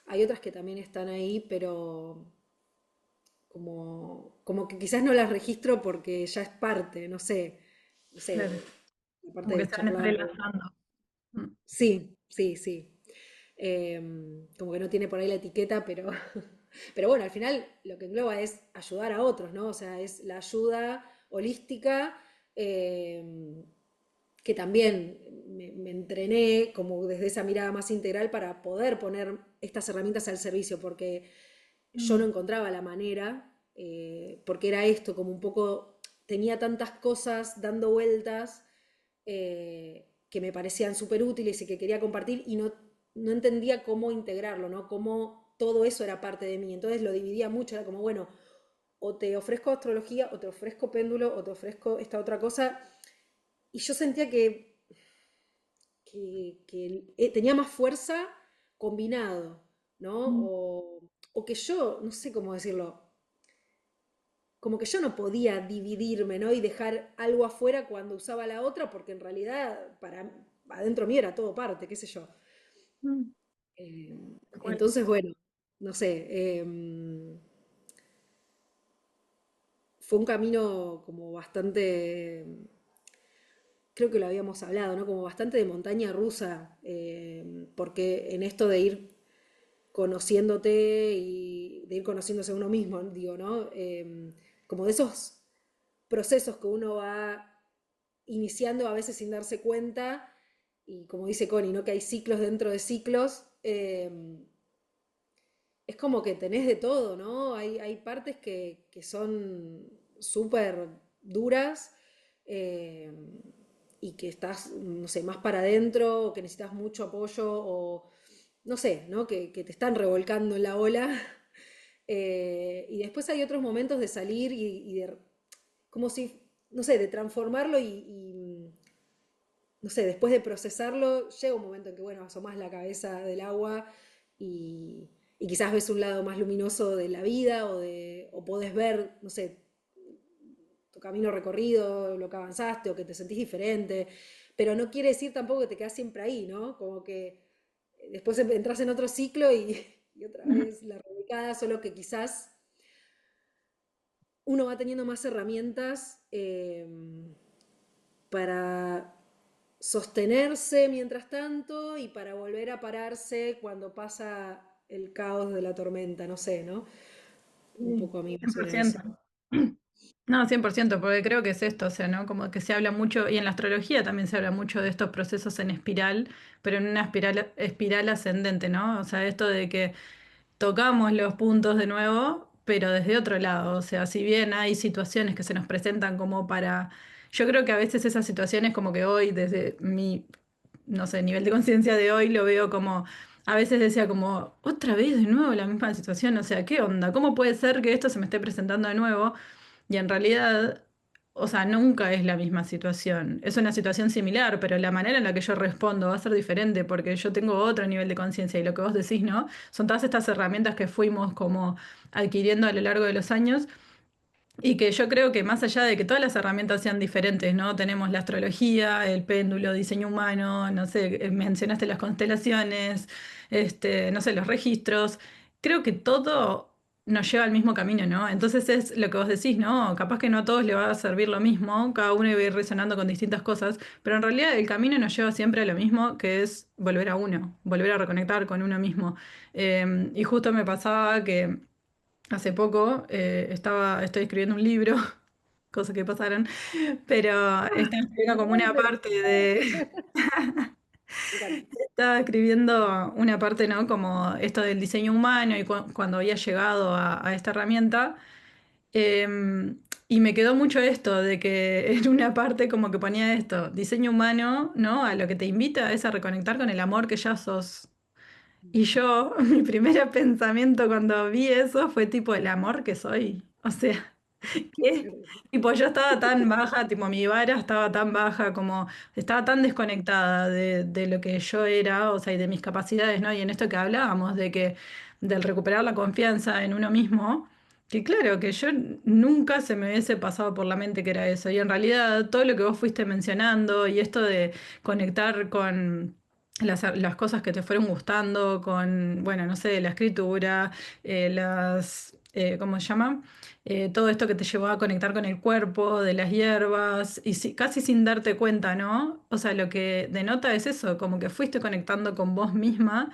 hay otras que también están ahí, pero como que quizás no las registro porque ya es parte, no sé, claro, la parte como que de se van charlar. entrelazando. Mm, Sí, sí, sí. Como que no tiene por ahí la etiqueta, pero, pero bueno, al final lo que engloba es ayudar a otros, ¿no? O sea, es la ayuda holística, em, que también me entrené como desde esa mirada más integral para poder poner estas herramientas al servicio, porque yo no mm, encontraba la manera, porque era esto, como un poco, tenía tantas cosas dando vueltas que me parecían súper útiles y que quería compartir y no entendía cómo integrarlo, ¿no? Cómo todo eso era parte de mí. Entonces lo dividía mucho, era como, bueno, o te ofrezco astrología, o te ofrezco péndulo, o te ofrezco esta otra cosa. Y yo sentía que tenía más fuerza combinado, ¿no? mm, O que yo, no sé cómo decirlo, como que yo no podía dividirme, ¿no? Y dejar algo afuera cuando usaba la otra, porque en realidad para adentro mío era todo parte, qué sé yo. mm, Eh, tal cual. entonces, bueno, no sé, fue un camino como bastante, creo que lo habíamos hablado, ¿no? Como bastante de montaña rusa, porque en esto de ir conociéndote y de ir conociéndose a uno mismo, digo, ¿no? Como de esos procesos que uno va iniciando a veces sin darse cuenta, y como dice Connie, ¿no? Que hay ciclos dentro de ciclos, es como que tenés de todo, ¿no? Hay partes que son súper duras eh, y que estás, no sé, más para adentro, o que necesitas mucho apoyo, o no sé, ¿no? Que te están revolcando en la ola. Y después hay otros momentos de salir y de, como si, no sé, de transformarlo no sé, después de procesarlo, llega un momento en que, bueno, asomás la cabeza del agua y quizás ves un lado más luminoso de la vida o podés ver, no sé, tu camino recorrido, lo que avanzaste o que te sentís diferente. pero no quiere decir tampoco que te quedas siempre ahí, ¿no? Como que después entras en otro ciclo y otra vez la radicada, solo que quizás uno va teniendo más herramientas para sostenerse mientras tanto y para volver a pararse cuando pasa el caos de la tormenta, no sé, ¿no? Un Sí, poco a mí me suena eso. 100%. No, 100%, porque creo que es esto, o sea, ¿no? Como que se habla mucho, y en la astrología también se habla mucho de estos procesos en espiral, pero en una espiral ascendente, ¿no? O sea, esto de que tocamos los puntos de nuevo, pero desde otro lado. O sea, si bien hay situaciones que se nos presentan como para... Yo creo que a veces esas situaciones como que hoy, desde mi, no sé, nivel de conciencia de hoy, lo veo como... A veces decía como, otra vez de nuevo la misma situación, o sea, ¿qué onda? ¿Cómo puede ser que esto se me esté presentando de nuevo? Y en realidad, o sea, nunca es la misma situación. Es una situación similar, pero la manera en la que yo respondo va a ser diferente porque yo tengo otro nivel de conciencia y lo que vos decís, ¿no? Son todas estas herramientas que fuimos como adquiriendo a lo largo de los años y que yo creo que más allá de que todas las herramientas sean diferentes, ¿no? Tenemos la astrología, el péndulo, diseño humano, no sé, mencionaste las constelaciones, no sé, los registros. Creo que todo nos lleva al mismo camino, ¿no? Entonces es lo que vos decís, ¿no? Capaz que no a todos le va a servir lo mismo, cada uno va a ir resonando con distintas cosas, pero en realidad el camino nos lleva siempre a lo mismo, que es volver a uno, volver a reconectar con uno mismo. Y justo me pasaba que hace poco estoy escribiendo un libro, cosas que pasaron, pero estaba escribiendo como una Bueno, parte de, me encanta. estaba escribiendo una parte, ¿no? Como esto del diseño humano y cuando había llegado a esta herramienta, y me quedó mucho esto de que en una parte como que ponía esto, diseño humano, ¿no? A lo que te invita es a reconectar con el amor que ya sos. Y yo, mi primer pensamiento cuando vi eso fue tipo el amor que soy. O sea, ¿qué? Tipo, yo estaba tan baja, tipo, mi vara estaba tan baja, como estaba tan desconectada de lo que yo era, o sea, y de mis capacidades, ¿no? Y en esto que hablábamos, de que, del recuperar la confianza en uno mismo, que claro, que yo nunca se me hubiese pasado por la mente que era eso. Y en realidad, todo lo que vos fuiste mencionando y esto de conectar con las cosas que te fueron gustando, con, bueno, no sé, la escritura, ¿cómo se llama? Todo esto que te llevó a conectar con el cuerpo, de las hierbas, y casi sin darte cuenta, ¿no? O sea, lo que denota es eso, como que fuiste conectando con vos misma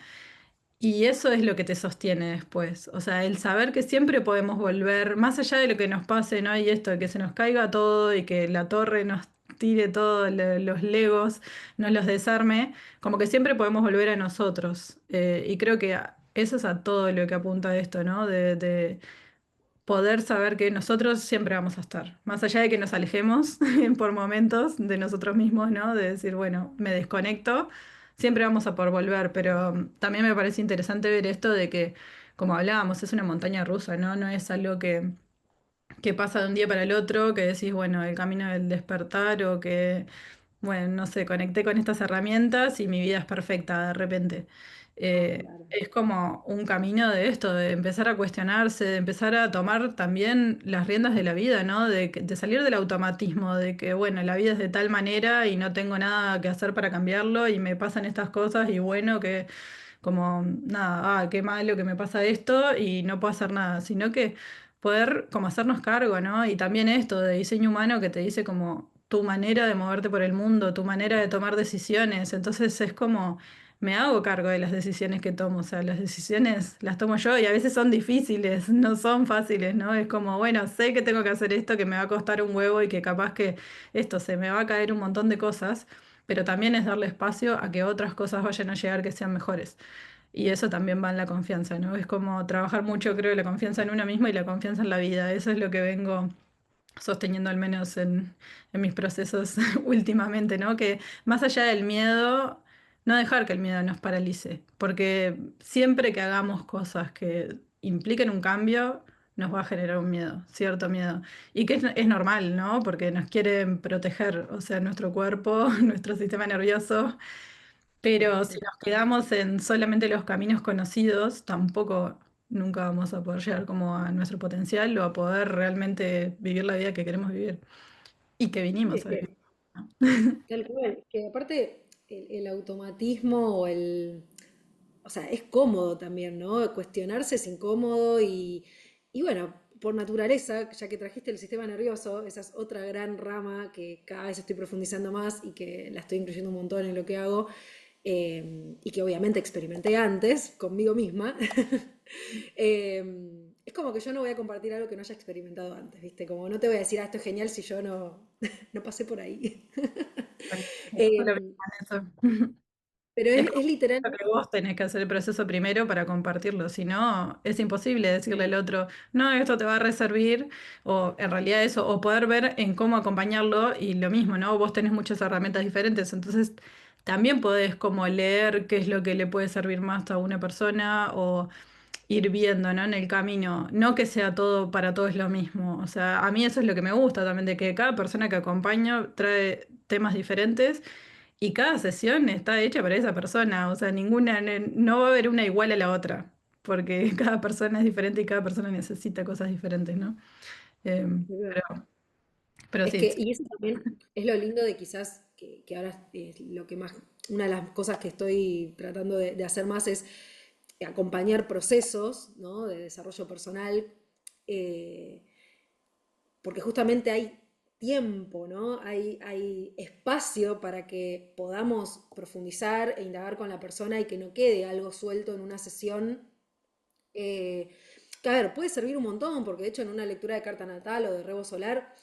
y eso es lo que te sostiene después. O sea, el saber que siempre podemos volver, más allá de lo que nos pase, ¿no? Y esto, de que se nos caiga todo y que la torre nos tire todos los legos, nos los desarme, como que siempre podemos volver a nosotros. Y creo que eso es a todo lo que apunta esto, ¿no? De poder saber que nosotros siempre vamos a estar, más allá de que nos alejemos por momentos de nosotros mismos, ¿no? De decir, bueno, me desconecto, siempre vamos a poder volver, pero también me parece interesante ver esto de que, como hablábamos, es una montaña rusa, ¿no? No es algo que pasa de un día para el otro, que decís, bueno, el camino del despertar o que bueno, no sé, conecté con estas herramientas y mi vida es perfecta de repente. Claro. Es como un camino de esto, de empezar a cuestionarse, de empezar a tomar también las riendas de la vida, ¿no? De salir del automatismo, de que, bueno, la vida es de tal manera y no tengo nada que hacer para cambiarlo y me pasan estas cosas y bueno, que como, nada, qué malo que me pasa esto y no puedo hacer nada, sino que poder como hacernos cargo, ¿no? Y también esto de diseño humano que te dice como tu manera de moverte por el mundo, tu manera de tomar decisiones. Entonces es como me hago cargo de las decisiones que tomo, o sea, las decisiones las tomo yo y a veces son difíciles, no son fáciles, ¿no? Es como, bueno, sé que tengo que hacer esto, que me va a costar un huevo y que capaz que esto se me va a caer un montón de cosas, pero también es darle espacio a que otras cosas vayan a llegar que sean mejores. Y eso también va en la confianza, ¿no? Es como trabajar mucho, creo, la confianza en uno mismo y la confianza en la vida. Eso es lo que vengo sosteniendo al menos en mis procesos últimamente, ¿no? Que más allá del miedo, no dejar que el miedo nos paralice, porque siempre que hagamos cosas que impliquen un cambio, nos va a generar un miedo, cierto miedo. Y que es normal, ¿no? Porque nos quieren proteger, o sea, nuestro cuerpo, nuestro sistema nervioso. Pero si Sí. nos quedamos en solamente los caminos conocidos, tampoco nunca vamos a poder llegar como a nuestro potencial o a poder realmente vivir la vida que queremos vivir y que Sí, vinimos es a que vivir. Tal cual, que aparte el automatismo o sea, es cómodo también, ¿no? Cuestionarse es incómodo y bueno, por naturaleza, ya que trajiste el sistema nervioso, esa es otra gran rama que cada vez estoy profundizando más y que la estoy incluyendo un montón en lo que hago, y que obviamente experimenté antes conmigo misma. Es como que yo no voy a compartir algo que no haya experimentado antes, ¿viste? Como no te voy a decir, ah, esto es genial si yo no pasé por ahí. Bueno, me pasa lo Em, mismo en eso. pero Es es como literal. que vos tenés que hacer el proceso primero para compartirlo, si no, es imposible decirle al otro, no, esto te va a reservir, o en realidad eso, o poder ver en cómo acompañarlo, y lo mismo, ¿no? Vos tenés muchas herramientas diferentes, entonces también podés como leer qué es lo que le puede servir más a una persona, o ir viendo, ¿no? En el camino, no que sea todo para todos lo mismo, o sea, a mí eso es lo que me gusta también, de que cada persona que acompaño trae temas diferentes y cada sesión está hecha para esa persona, o sea, no va a haber una igual a la otra, porque cada persona es diferente y cada persona necesita cosas diferentes, ¿no? Eh, pero Es sí, que, y eso también es lo lindo de quizás que ahora es lo que más, una de las cosas que estoy tratando de hacer más es acompañar procesos, ¿no? De desarrollo personal, eh, porque justamente hay tiempo, ¿no? Hay espacio para que podamos profundizar e indagar con la persona y que no quede algo suelto en una sesión. Que a ver, puede servir un montón, porque de hecho en una lectura de carta natal o de rebo solar,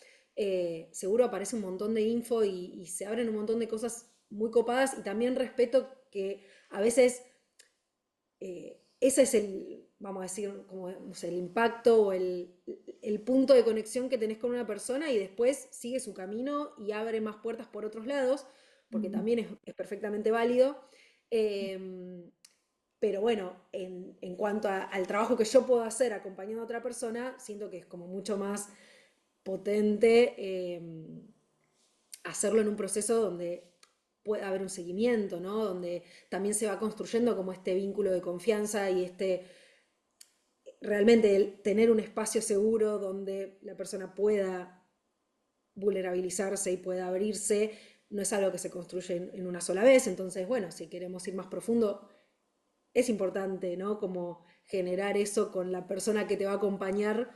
seguro aparece un montón de info y se abren un montón de cosas muy copadas y también respeto que a veces ese es vamos a decir, como no sé, el impacto o el punto de conexión que tenés con una persona y después sigue su camino y abre más puertas por otros lados, porque mm, también es perfectamente válido. Eh, pero bueno, en cuanto al trabajo que yo puedo hacer acompañando a otra persona, siento que es como mucho más potente, hacerlo en un proceso donde puede haber un seguimiento, ¿no? Donde también se va construyendo como este vínculo de confianza y realmente el tener un espacio seguro donde la persona pueda vulnerabilizarse y pueda abrirse, no es algo que se construye en una sola vez. Entonces, bueno, si queremos ir más profundo, es importante, ¿no? Como generar eso con la persona que te va a acompañar.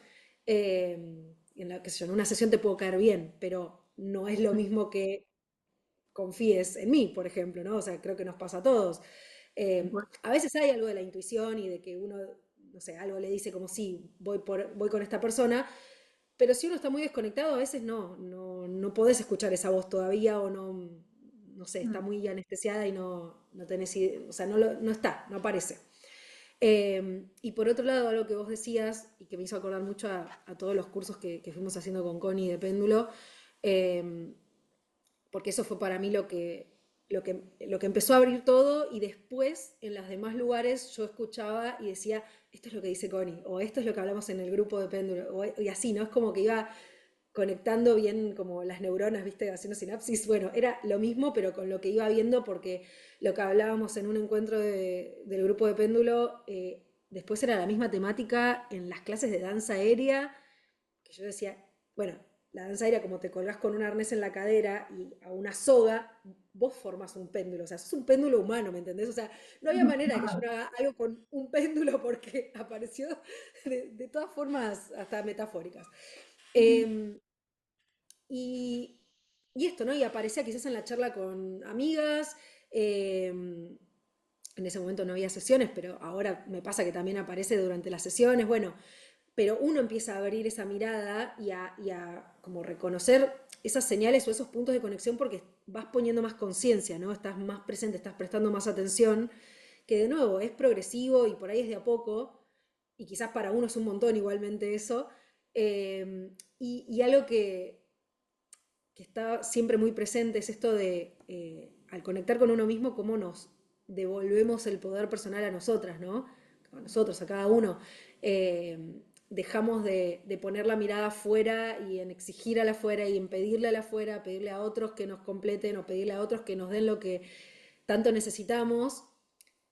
Qué sé yo, en una sesión te puedo caer bien, pero no es lo mismo que confíes en mí, por ejemplo, ¿no? O sea, creo que nos pasa a todos. bueno, A veces hay algo de la intuición y de que uno, no sé, algo le dice como sí, voy con esta persona, pero si uno está muy desconectado, a veces no podés escuchar esa voz todavía o no sé, está mm, muy anestesiada y no tenés idea, o sea, no está, no aparece. Y por otro lado, algo que vos decías y que me hizo acordar mucho a todos los cursos que fuimos haciendo con Connie de péndulo, eh, porque eso fue para mí lo que empezó a abrir todo y después en los demás lugares yo escuchaba y decía, esto es lo que dice Connie, o esto es lo que hablamos en el grupo de péndulo, y así, ¿no? Es como que iba conectando bien como las neuronas, ¿viste? Haciendo sinapsis. Bueno, era lo mismo, pero con lo que iba viendo, porque lo que hablábamos en un encuentro del grupo de péndulo, después era la misma temática en las clases de danza aérea, que yo decía, bueno, la danza aérea, como te colgás con un arnés en la cadera y a una soga, vos formas un péndulo, o sea, sos un péndulo humano, ¿me entendés? O sea, no había manera de que yo no haga algo con un péndulo porque apareció de todas formas hasta metafóricas. Eh, y, y esto, ¿no? Y aparecía quizás en la charla con amigas. En ese momento no había sesiones, pero ahora me pasa que también aparece durante las sesiones. Bueno, pero uno empieza a abrir esa mirada y a como reconocer esas señales o esos puntos de conexión porque vas poniendo más conciencia, ¿no? Estás más presente, estás prestando más atención, que de nuevo es progresivo y por ahí es de a poco, y quizás para uno es un montón igualmente eso. Y algo que está siempre muy presente es esto de, al conectar con uno mismo, cómo nos devolvemos el poder personal a nosotras, ¿no? A nosotros, a cada uno. Dejamos de poner la mirada afuera y en exigir a la afuera y en pedirle a la afuera, pedirle a otros que nos completen o pedirle a otros que nos den lo que tanto necesitamos,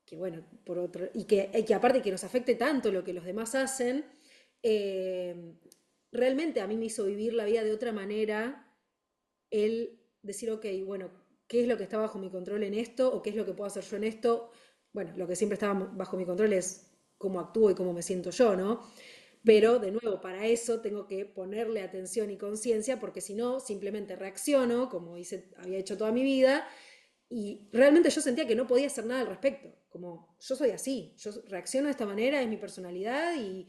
que bueno, por otro, y que aparte que nos afecte tanto lo que los demás hacen, eh, realmente a mí me hizo vivir la vida de otra manera el decir, ok, bueno, ¿qué es lo que está bajo mi control en esto? ¿O qué es lo que puedo hacer yo en esto? Bueno, lo que siempre está bajo mi control es cómo actúo y cómo me siento yo, ¿no? Pero de nuevo, para eso tengo que ponerle atención y conciencia, porque si no, simplemente reacciono, como había hecho toda mi vida, y realmente yo sentía que no podía hacer nada al respecto. Como yo soy así, yo reacciono de esta manera, es mi personalidad y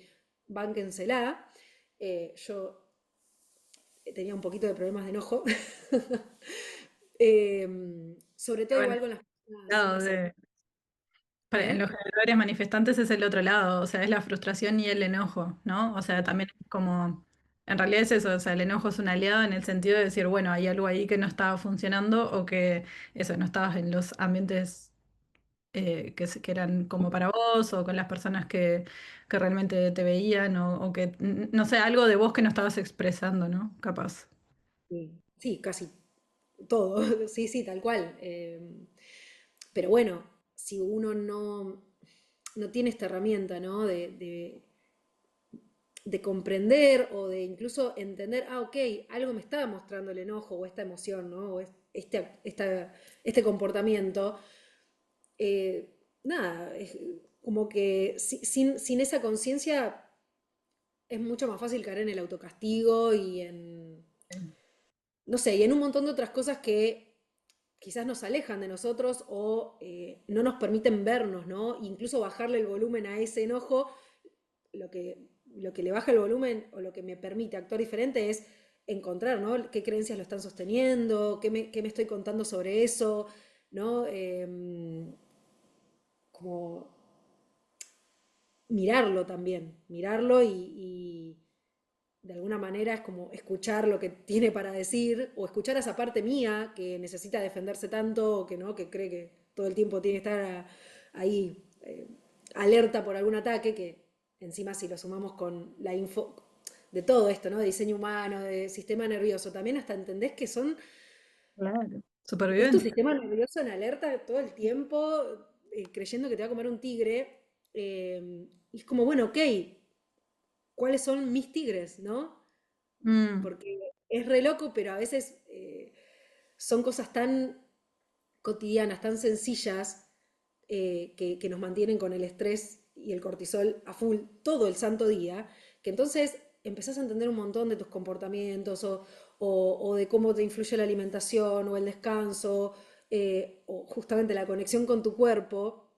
bánquensela. Yo tenía un poquito de problemas de enojo. Sobre Y todo bueno, igual con las personas lado más cercanas. de, en ¿Eh? los generadores manifestantes es el otro lado, o sea, es la frustración y el enojo, ¿no? O sea, también es como, en realidad es eso, o sea, el enojo es un aliado en el sentido de decir, bueno, hay algo ahí que no estaba funcionando o que eso, no estabas en los ambientes que eran como para vos o con las personas que realmente te veían o que, no sé, algo de vos que no estabas expresando, ¿no? Capaz. Sí, sí, casi todo, sí, sí, tal cual. Pero bueno, si uno no tiene esta herramienta, ¿no? De comprender o de incluso entender, ah, ok, algo me estaba mostrando el enojo o esta emoción, ¿no? O este comportamiento. Nada, es como que sin esa conciencia es mucho más fácil caer en el autocastigo y en, no sé, y en un montón de otras cosas que quizás nos alejan de nosotros o no nos permiten vernos, ¿no? Incluso bajarle el volumen a ese enojo, lo que le baja el volumen o lo que me permite actuar diferente es encontrar, ¿no? ¿Qué creencias lo están sosteniendo? ¿Qué me estoy contando sobre eso? ¿No? Como mirarlo también, mirarlo y de alguna manera es como escuchar lo que tiene para decir o escuchar a esa parte mía que necesita defenderse tanto o que no, que cree que todo el tiempo tiene que estar ahí alerta por algún ataque, que encima si lo sumamos con la info de todo esto, ¿no? De diseño humano, de sistema nervioso, también hasta entendés que Claro. es tu Supervivencia. sistema nervioso en alerta todo el tiempo, creyendo que te va a comer un tigre. Y es como, bueno, ok, ¿cuáles son mis tigres, no? Mm, Porque es re loco, pero a veces son cosas tan cotidianas, tan sencillas, que nos mantienen con el estrés y el cortisol a full todo el santo día, que entonces empezás a entender un montón de tus comportamientos o de cómo te influye la alimentación o el descanso, o justamente la conexión con tu cuerpo.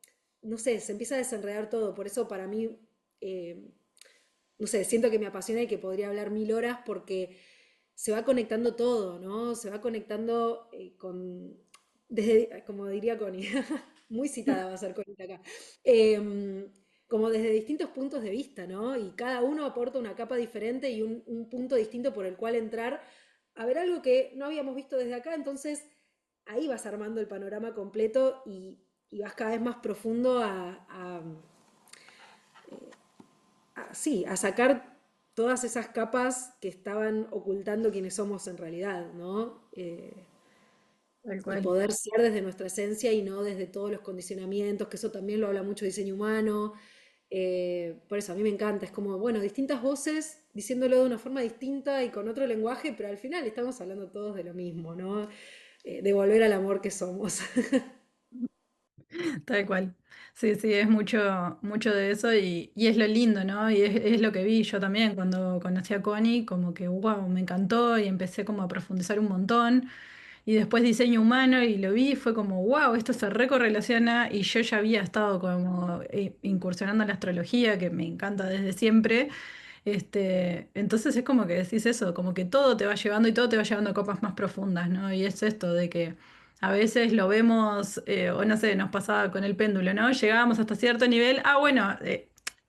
No sé, se empieza a desenredar todo. Por eso para mí, eh, no sé, siento que me apasiona y que podría hablar 1000 horas porque se va conectando todo, ¿no? Se va conectando desde, como diría Connie, muy citada va a ser Connie acá, em, como desde distintos puntos de vista, ¿no? Y cada uno aporta una capa diferente y un punto distinto por el cual entrar a ver algo que no habíamos visto desde acá, entonces ahí vas armando el panorama completo y vas cada vez más profundo sí, a sacar todas esas capas que estaban ocultando quienes somos en realidad, ¿no? tal Y cual. poder ser desde nuestra esencia y no desde todos los condicionamientos, que eso también lo habla mucho diseño humano. Por eso a mí me encanta, es como, bueno, distintas voces diciéndolo de una forma distinta y con otro lenguaje, pero al final estamos hablando todos de lo mismo, ¿no? De volver al amor que somos. Tal cual. Sí, sí, es mucho, mucho de eso y es lo lindo, ¿no? Y es lo que vi yo también cuando conocí a Connie, como que, wow, me encantó y empecé como a profundizar un montón. Y después diseño humano y lo vi, y fue como, wow, esto se recorrelaciona y yo ya había estado como incursionando en la astrología, que me encanta desde siempre. Entonces es como que decís eso, como que todo te va llevando y todo te va llevando a copas más profundas, ¿no? Y es esto de que a veces lo vemos, o no sé, nos pasaba con el péndulo, ¿no? Llegábamos hasta cierto nivel, ah, bueno,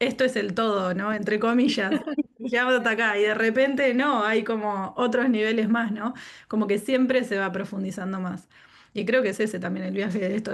esto es el todo, ¿no? Entre comillas. Y llegamos hasta acá y de repente no, hay como otros niveles más, ¿no? Como que siempre se va profundizando más. Y creo que es ese también el viaje de esto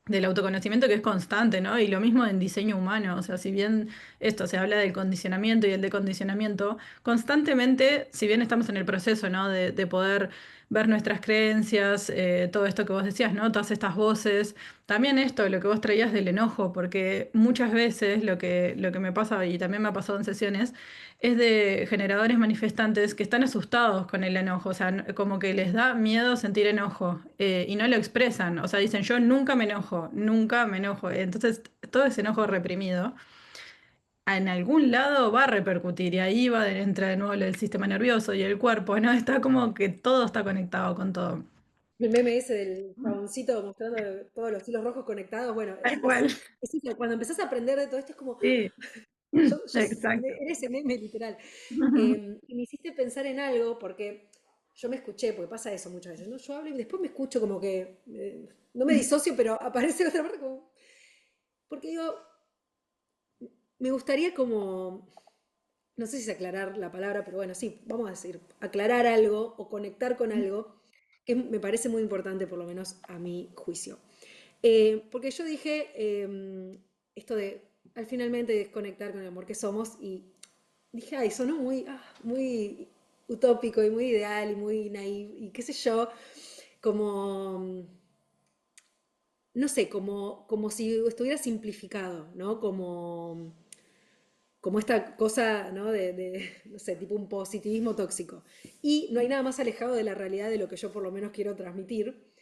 del autoconocimiento que es constante, ¿no? Y lo mismo en diseño humano, o sea, si bien esto se habla del condicionamiento y el decondicionamiento, constantemente, si bien estamos en el proceso, ¿no? De poder ver nuestras creencias, todo esto que vos decías, ¿no? Todas estas voces. También esto, lo que vos traías del enojo, porque muchas veces lo que me pasa, y también me ha pasado en sesiones, es de generadores manifestantes que están asustados con el enojo, o sea, como que les da miedo sentir enojo y no lo expresan, o sea, dicen yo nunca me enojo, nunca me enojo. Entonces, todo ese enojo reprimido en algún lado va a repercutir y ahí entra de nuevo el sistema nervioso y el cuerpo, ¿no? Está como que todo está conectado con todo. El meme ese del chaboncito mostrando todos los hilos rojos conectados, bueno, Tal cual. es eso, cuando empezás a aprender de todo esto es como, Sí, yo exacto. era ese meme literal. Ujú. Y me hiciste pensar en algo porque yo me escuché, porque pasa eso muchas veces, ¿no? Yo hablo y después me escucho como que, no me disocio, pero aparece otra parte como, porque digo, me gustaría como, no sé si es aclarar la palabra, pero bueno, sí, vamos a decir, aclarar algo o conectar con algo que me parece muy importante, por lo menos a mi juicio. Porque yo dije esto de al finalmente desconectar con el amor que somos y dije, ay, sonó muy, muy utópico y muy ideal y muy naive y qué sé yo, como, no sé, como si estuviera simplificado, ¿no? Como esta cosa, ¿no? No sé, tipo un positivismo tóxico. Y no hay nada más alejado de la realidad de lo que yo por lo menos quiero transmitir.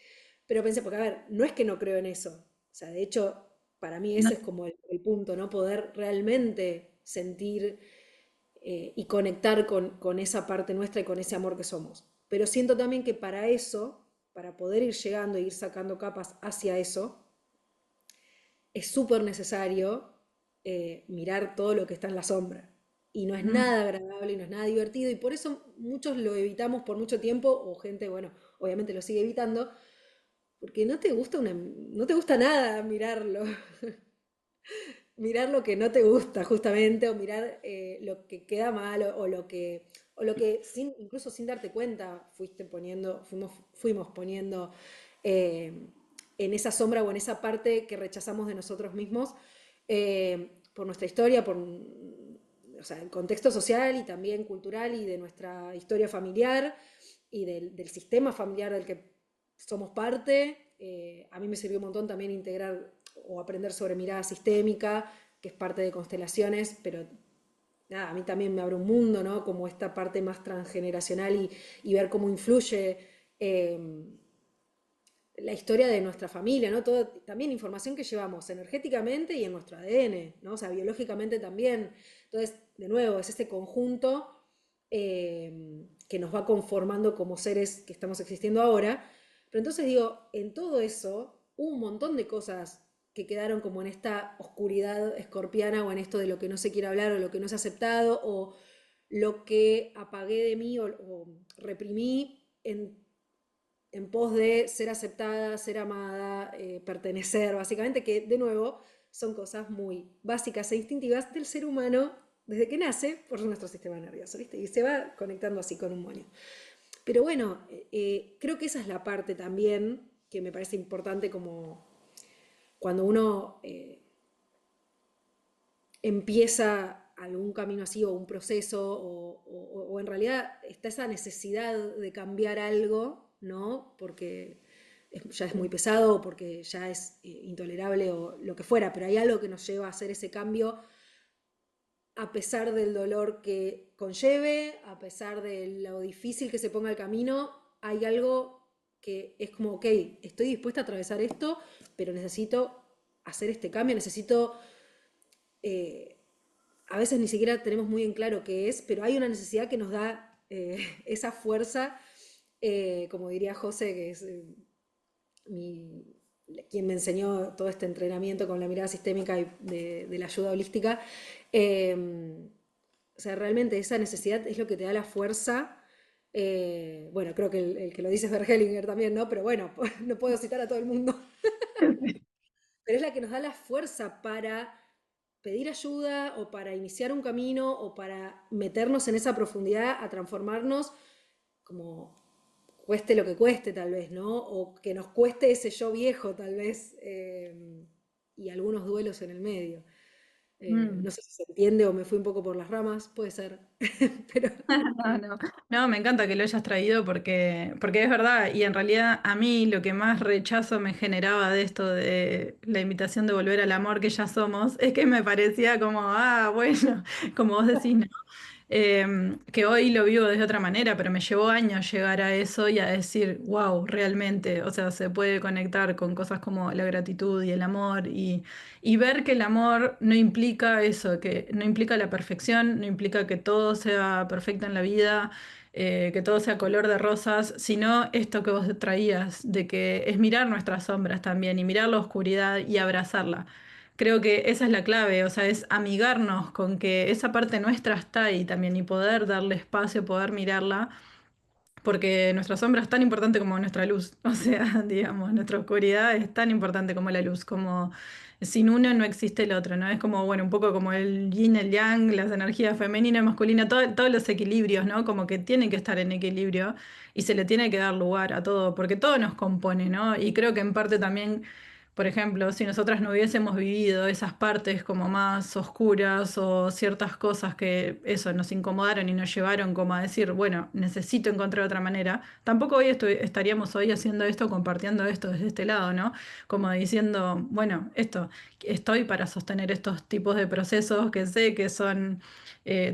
Pero pensé, porque a ver, no es que no creo en eso. O sea, de hecho, para mí No, ese es como el punto, ¿no? Poder realmente sentir y conectar con esa parte nuestra y con ese amor que somos. Pero siento también que para eso, para poder ir llegando e ir sacando capas hacia eso, es súper necesario mirar todo lo que está en la sombra. Y no es mm, nada agradable y no es nada divertido. Y por eso muchos lo evitamos por mucho tiempo, o gente, bueno, obviamente lo sigue evitando, porque no te gusta nada mirarlo. Mirar lo que no te gusta, justamente, o mirar lo que queda mal, o lo que incluso sin darte cuenta, fuimos poniendo eh, en esa sombra o en esa parte que rechazamos de nosotros mismos por nuestra historia, o sea, el contexto social y también cultural y de nuestra historia familiar y del sistema familiar del que somos parte. A mí me sirvió un montón también integrar o aprender sobre mirada sistémica, que es parte de constelaciones, pero nada, a mí también me abre un mundo, ¿no? Como esta parte más transgeneracional y ver cómo influye eh, la historia de nuestra familia, ¿no? Todo, también información que llevamos energéticamente y en nuestro ADN, ¿no? O sea, biológicamente también. Entonces, de nuevo, es este conjunto que nos va conformando como seres que estamos existiendo ahora. Pero entonces digo, en todo eso, hubo un montón de cosas que quedaron como en esta oscuridad escorpiana o en esto de lo que no se quiere hablar o lo que no es aceptado o lo que apagué de mí o reprimí en pos de ser aceptada, ser amada, pertenecer, básicamente, que de nuevo son cosas muy básicas e instintivas del ser humano desde que nace por nuestro sistema nervioso, ¿viste? Y se va conectando así con un moño. Pero bueno, creo que esa es la parte también que me parece importante como cuando uno empieza algún camino así o un proceso o en realidad está esa necesidad de cambiar algo, ¿no? Porque ya es muy pesado o porque ya es intolerable o lo que fuera, pero hay algo que nos lleva a hacer ese cambio a pesar del dolor que conlleve, a pesar de lo difícil que se ponga el camino, hay algo que es como, ok, estoy dispuesta a atravesar esto, pero necesito hacer este cambio, necesito eh, a veces ni siquiera tenemos muy en claro qué es, pero hay una necesidad que nos da esa fuerza, como diría José, que es mi, quien me enseñó todo este entrenamiento con la mirada sistémica y de la ayuda holística. O sea, realmente esa necesidad es lo que te da la fuerza. Bueno, creo que el que lo dice es Bergelinger también, ¿no? Pero bueno, no puedo citar a todo el mundo. Pero es la que nos da la fuerza para pedir ayuda o para iniciar un camino o para meternos en esa profundidad a transformarnos como cueste lo que cueste tal vez, ¿no? O que nos cueste ese yo viejo tal vez y algunos duelos en el medio. No Mm. sé si se entiende o me fui un poco por las ramas, puede ser, pero No, no, no, me encanta que lo hayas traído porque es verdad, y en realidad a mí lo que más rechazo me generaba de esto de la invitación de volver al amor que ya somos, es que me parecía como, bueno, como vos decís, ¿no? Que hoy lo vivo de otra manera, pero me llevó años llegar a eso y a decir, wow, realmente, o sea, se puede conectar con cosas como la gratitud y el amor y ver que el amor no implica eso, que no implica la perfección, no implica que todo sea perfecto en la vida, que todo sea color de rosas, sino esto que vos traías, de que es mirar nuestras sombras también y mirar la oscuridad y abrazarla. Creo que esa es la clave, o sea, es amigarnos con que esa parte nuestra está ahí también y poder darle espacio, poder mirarla, porque nuestra sombra es tan importante como nuestra luz, o sea, digamos, nuestra oscuridad es tan importante como la luz, como sin uno no existe el otro, ¿no? Es como, bueno, un poco como el yin, el yang, las energías femenina y masculina, todos los equilibrios, ¿no? Como que tienen que estar en equilibrio y se le tiene que dar lugar a todo, porque todo nos compone, ¿no? Y creo que en parte también por ejemplo, si nosotras no hubiésemos vivido esas partes como más oscuras o ciertas cosas que eso nos incomodaron y nos llevaron como a decir, bueno, necesito encontrar otra manera, tampoco hoy estaríamos hoy haciendo esto, compartiendo esto desde este lado, ¿no? Como diciendo, bueno, esto, estoy para sostener estos tipos de procesos que sé que son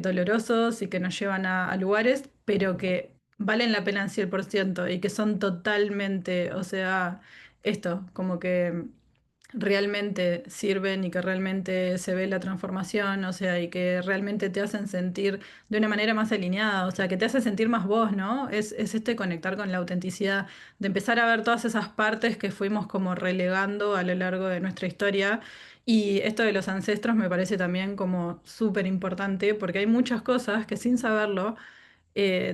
dolorosos y que nos llevan a lugares, pero que valen la pena al 100% y que son totalmente, o sea esto, como que realmente sirven y que realmente se ve la transformación, o sea, y que realmente te hacen sentir de una manera más alineada, o sea, que te hace sentir más vos, ¿no? Es este conectar con la autenticidad, de empezar a ver todas esas partes que fuimos como relegando a lo largo de nuestra historia. Y esto de los ancestros me parece también como súper importante porque hay muchas cosas que sin saberlo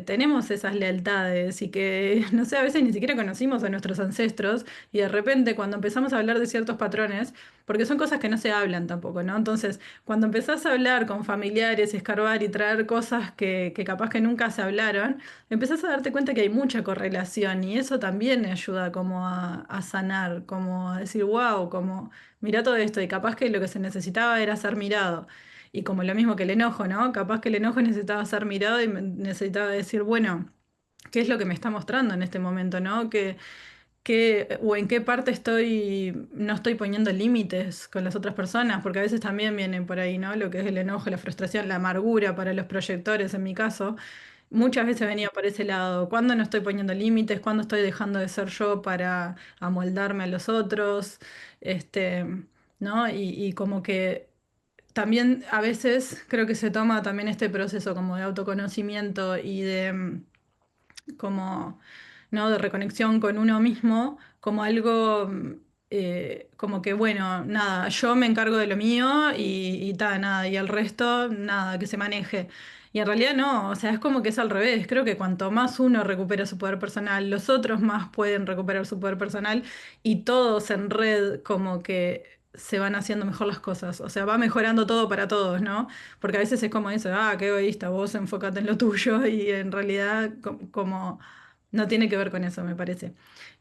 tenemos esas lealtades y que, no sé, a veces ni siquiera conocimos a nuestros ancestros y de repente cuando empezamos a hablar de ciertos patrones, porque son cosas que no se hablan tampoco, ¿no? Entonces, cuando empezás a hablar con familiares, escarbar y traer cosas que capaz que nunca se hablaron, empezás a darte cuenta que hay mucha correlación y eso también ayuda como a sanar, como a decir, wow, como mira todo esto y capaz que lo que se necesitaba era ser mirado. Y como lo mismo que el enojo, ¿no? Capaz que el enojo necesitaba ser mirado y necesitaba decir, bueno, ¿qué es lo que me está mostrando en este momento, ¿no? O en qué parte no estoy poniendo límites con las otras personas, porque a veces también vienen por ahí, ¿no? Lo que es el enojo, la frustración, la amargura para los proyectores, en mi caso. Muchas veces venía por ese lado. ¿Cuándo no estoy poniendo límites? ¿Cuándo estoy dejando de ser yo para amoldarme a los otros? Este, ¿no? Y como que también a veces creo que se toma también este proceso como de autoconocimiento y de como, ¿no? De reconexión con uno mismo como algo como que bueno, nada, yo me encargo de lo mío y ta, nada, y el resto, nada, que se maneje. Y en realidad no, o sea, es como que es al revés. Creo que cuanto más uno recupera su poder personal, los otros más pueden recuperar su poder personal y todos en red como que se van haciendo mejor las cosas. O sea, va mejorando todo para todos, ¿no? Porque a veces es como eso, qué egoísta, vos enfócate en lo tuyo y en realidad como no tiene que ver con eso, me parece.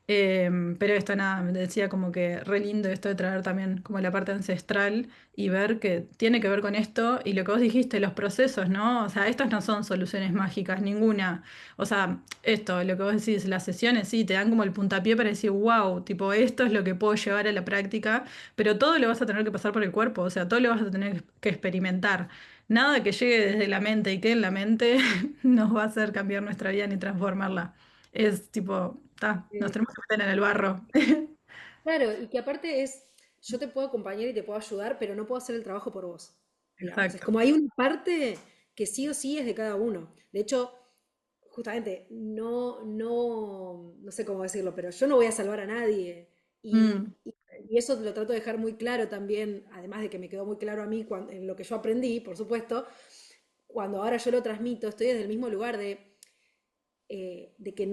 Pero esto nada, me decía como que re lindo esto de traer también como la parte ancestral y ver que tiene que ver con esto y lo que vos dijiste, los procesos, ¿no? O sea, estas no son soluciones mágicas, ninguna. O sea, esto, lo que vos decís, las sesiones sí, te dan como el puntapié para decir, wow, tipo, esto es lo que puedo llevar a la práctica, pero todo lo vas a tener que pasar por el cuerpo, o sea, todo lo vas a tener que experimentar. Nada que llegue desde la mente y quede en la mente nos va a hacer cambiar nuestra vida ni transformarla. Es tipo, nos eh, tenemos que meter en el barro. claro, y que aparte es, yo te puedo acompañar y te puedo ayudar, pero no puedo hacer el trabajo por vos, digamos. Es Exacto. como hay una parte que sí o sí es de cada uno. De hecho, justamente, no sé cómo decirlo, pero yo no voy a salvar a nadie. Mm, Y eso lo trato de dejar muy claro también, además de que me quedó muy claro a mí en lo que yo aprendí, por supuesto, cuando ahora yo lo transmito, estoy desde el mismo lugar de que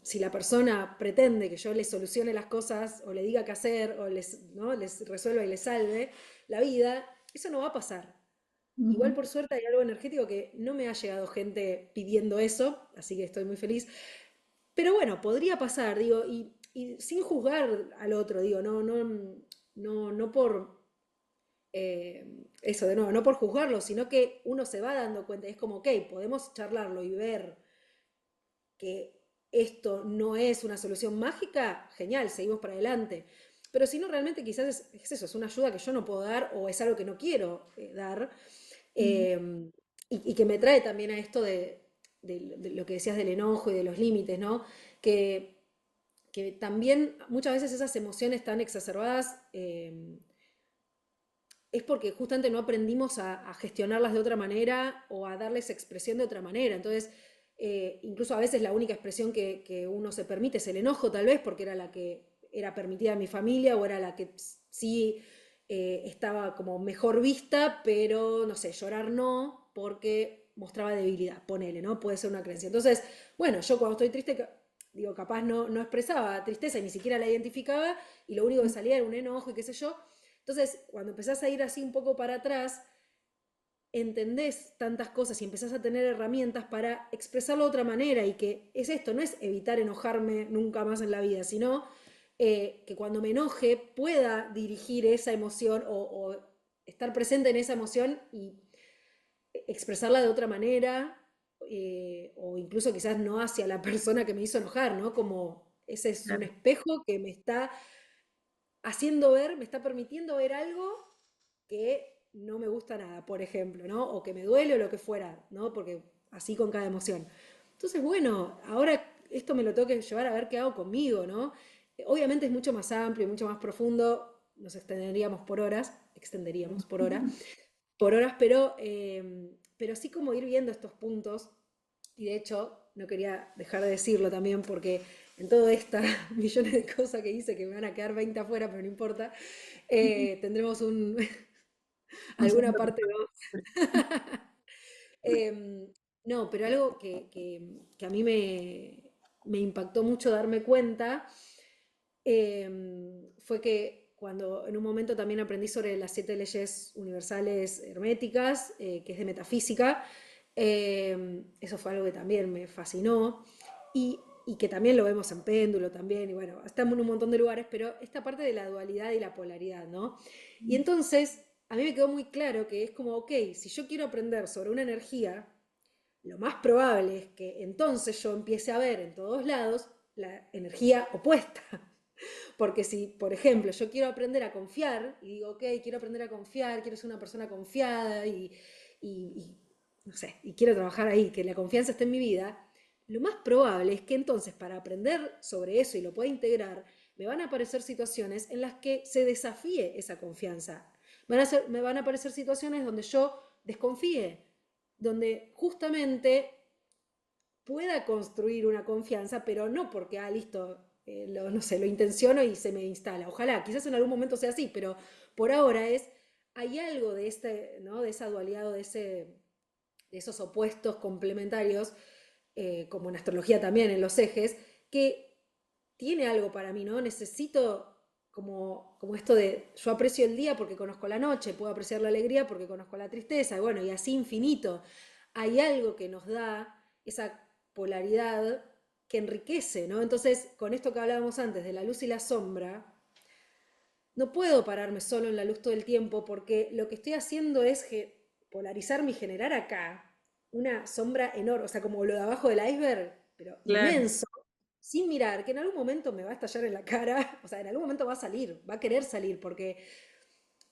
si la persona pretende que yo le solucione las cosas o le diga qué hacer o ¿no? les resuelva y les salve la vida, eso no va a pasar. Igual ujú. por suerte hay algo energético que no me ha llegado gente pidiendo eso, así que estoy muy feliz. Pero bueno, podría pasar, digo, y sin juzgar al otro, digo, no por Eso de nuevo, no por juzgarlo, sino que uno se va dando cuenta, es como, ok, podemos charlarlo y ver que esto no es una solución mágica, genial, seguimos para adelante. Pero si no, realmente quizás es eso, es una ayuda que yo no puedo dar o es algo que no quiero dar. Mm. eh, y que me trae también a esto de lo que decías del enojo y de los límites, ¿no? Que, que también muchas veces esas emociones tan exacerbadas es porque justamente no aprendimos a gestionarlas de otra manera o a darles expresión de otra manera. Entonces, incluso a veces la única expresión que uno se permite es el enojo, tal vez, porque era la que era permitida en mi familia o era la que sí estaba como mejor vista, pero no sé, llorar no, porque mostraba debilidad, ponele, ¿no? Puede ser una creencia. Entonces, bueno, yo cuando estoy triste, digo, capaz no expresaba tristeza y ni siquiera la identificaba, y lo único que salía era un enojo y qué sé yo. Entonces, cuando empezás a ir así un poco para atrás, entendés tantas cosas y empezás a tener herramientas para expresarlo de otra manera y que es esto, no es evitar enojarme nunca más en la vida, sino que cuando me enoje pueda dirigir esa emoción o estar presente en esa emoción y expresarla de otra manera, o incluso quizás no hacia la persona que me hizo enojar, ¿no? Como ese es un Claro. espejo que me está haciendo ver, me está permitiendo ver algo que no me gusta nada, por ejemplo, ¿no? O que me duele o lo que fuera, ¿no? Porque así con cada emoción. Entonces, bueno, ahora esto me lo tengo que llevar a ver qué hago conmigo, ¿no? Obviamente es mucho más amplio y mucho más profundo, nos extenderíamos por horas, pero sí como ir viendo estos puntos, y de hecho no quería dejar de decirlo también porque en todas estas millones de cosas que hice que me van a quedar 20 afuera, pero no importa, tendremos Un alguna segundo parte 2. No, pero algo que a mí me impactó mucho darme cuenta fue que cuando en un momento también aprendí sobre las 7 leyes universales herméticas, que es de metafísica, eso fue algo que también me fascinó y que también lo vemos en péndulo también, y bueno, estamos en un montón de lugares, pero esta parte de la dualidad y la polaridad, ¿no? Y entonces, a mí me quedó muy claro que es como, ok, si yo quiero aprender sobre una energía, lo más probable es que entonces yo empiece a ver en todos lados la energía opuesta. Porque si, por ejemplo, yo quiero aprender a confiar y digo, ok, quiero aprender a confiar, quiero ser una persona confiada y, no sé, y quiero trabajar ahí, que la confianza esté en mi vida, lo más probable es que entonces para aprender sobre eso y lo pueda integrar, me van a aparecer situaciones en las que se desafíe esa confianza. Me van a aparecer situaciones donde yo desconfíe, donde justamente pueda construir una confianza, pero no porque, listo, no sé, lo intenciono y se me instala. Ojalá, quizás en algún momento sea así, pero por ahora hay algo de, ¿no? De esa dualidad o de esos opuestos complementarios, como en astrología también, en los ejes, que tiene algo para mí, ¿no? Necesito como esto de, yo aprecio el día porque conozco la noche, puedo apreciar la alegría porque conozco la tristeza, y bueno, y así infinito. Hay algo que nos da esa polaridad que enriquece, ¿no? Entonces, con esto que hablábamos antes de la luz y la sombra, no puedo pararme solo en la luz todo el tiempo porque lo que estoy haciendo es polarizarme y generar acá una sombra enorme, o sea, como lo de abajo del iceberg, pero Claro. inmenso, sin mirar, que en algún momento me va a estallar en la cara, o sea, en algún momento va a salir, va a querer salir, porque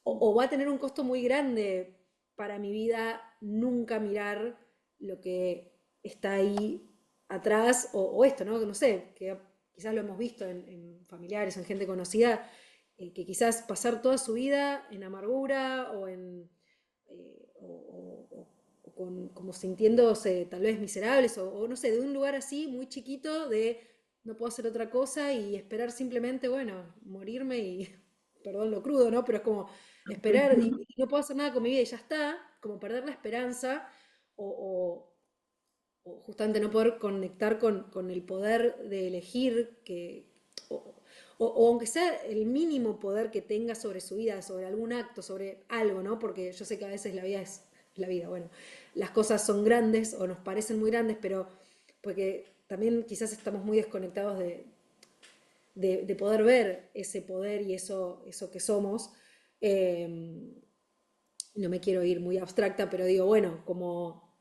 o va a tener un costo muy grande para mi vida nunca mirar lo que está ahí atrás, o esto, ¿no? No sé, que quizás lo hemos visto en familiares o en gente conocida, que quizás pasar toda su vida en amargura o en o como sintiéndose tal vez miserables o no sé, de un lugar así muy chiquito de no puedo hacer otra cosa y esperar simplemente, bueno, morirme y, perdón lo crudo, ¿no? Pero es como esperar y no puedo hacer nada con mi vida y ya está, como perder la esperanza o, o justamente no poder conectar con el poder de elegir o aunque sea el mínimo poder que tenga sobre su vida, sobre algún acto, sobre algo, ¿no? Porque yo sé que a veces la vida es la vida, bueno, las cosas son grandes o nos parecen muy grandes, pero porque también quizás estamos muy desconectados de poder ver ese poder y eso que somos. no me quiero ir muy abstracta, pero digo, bueno, como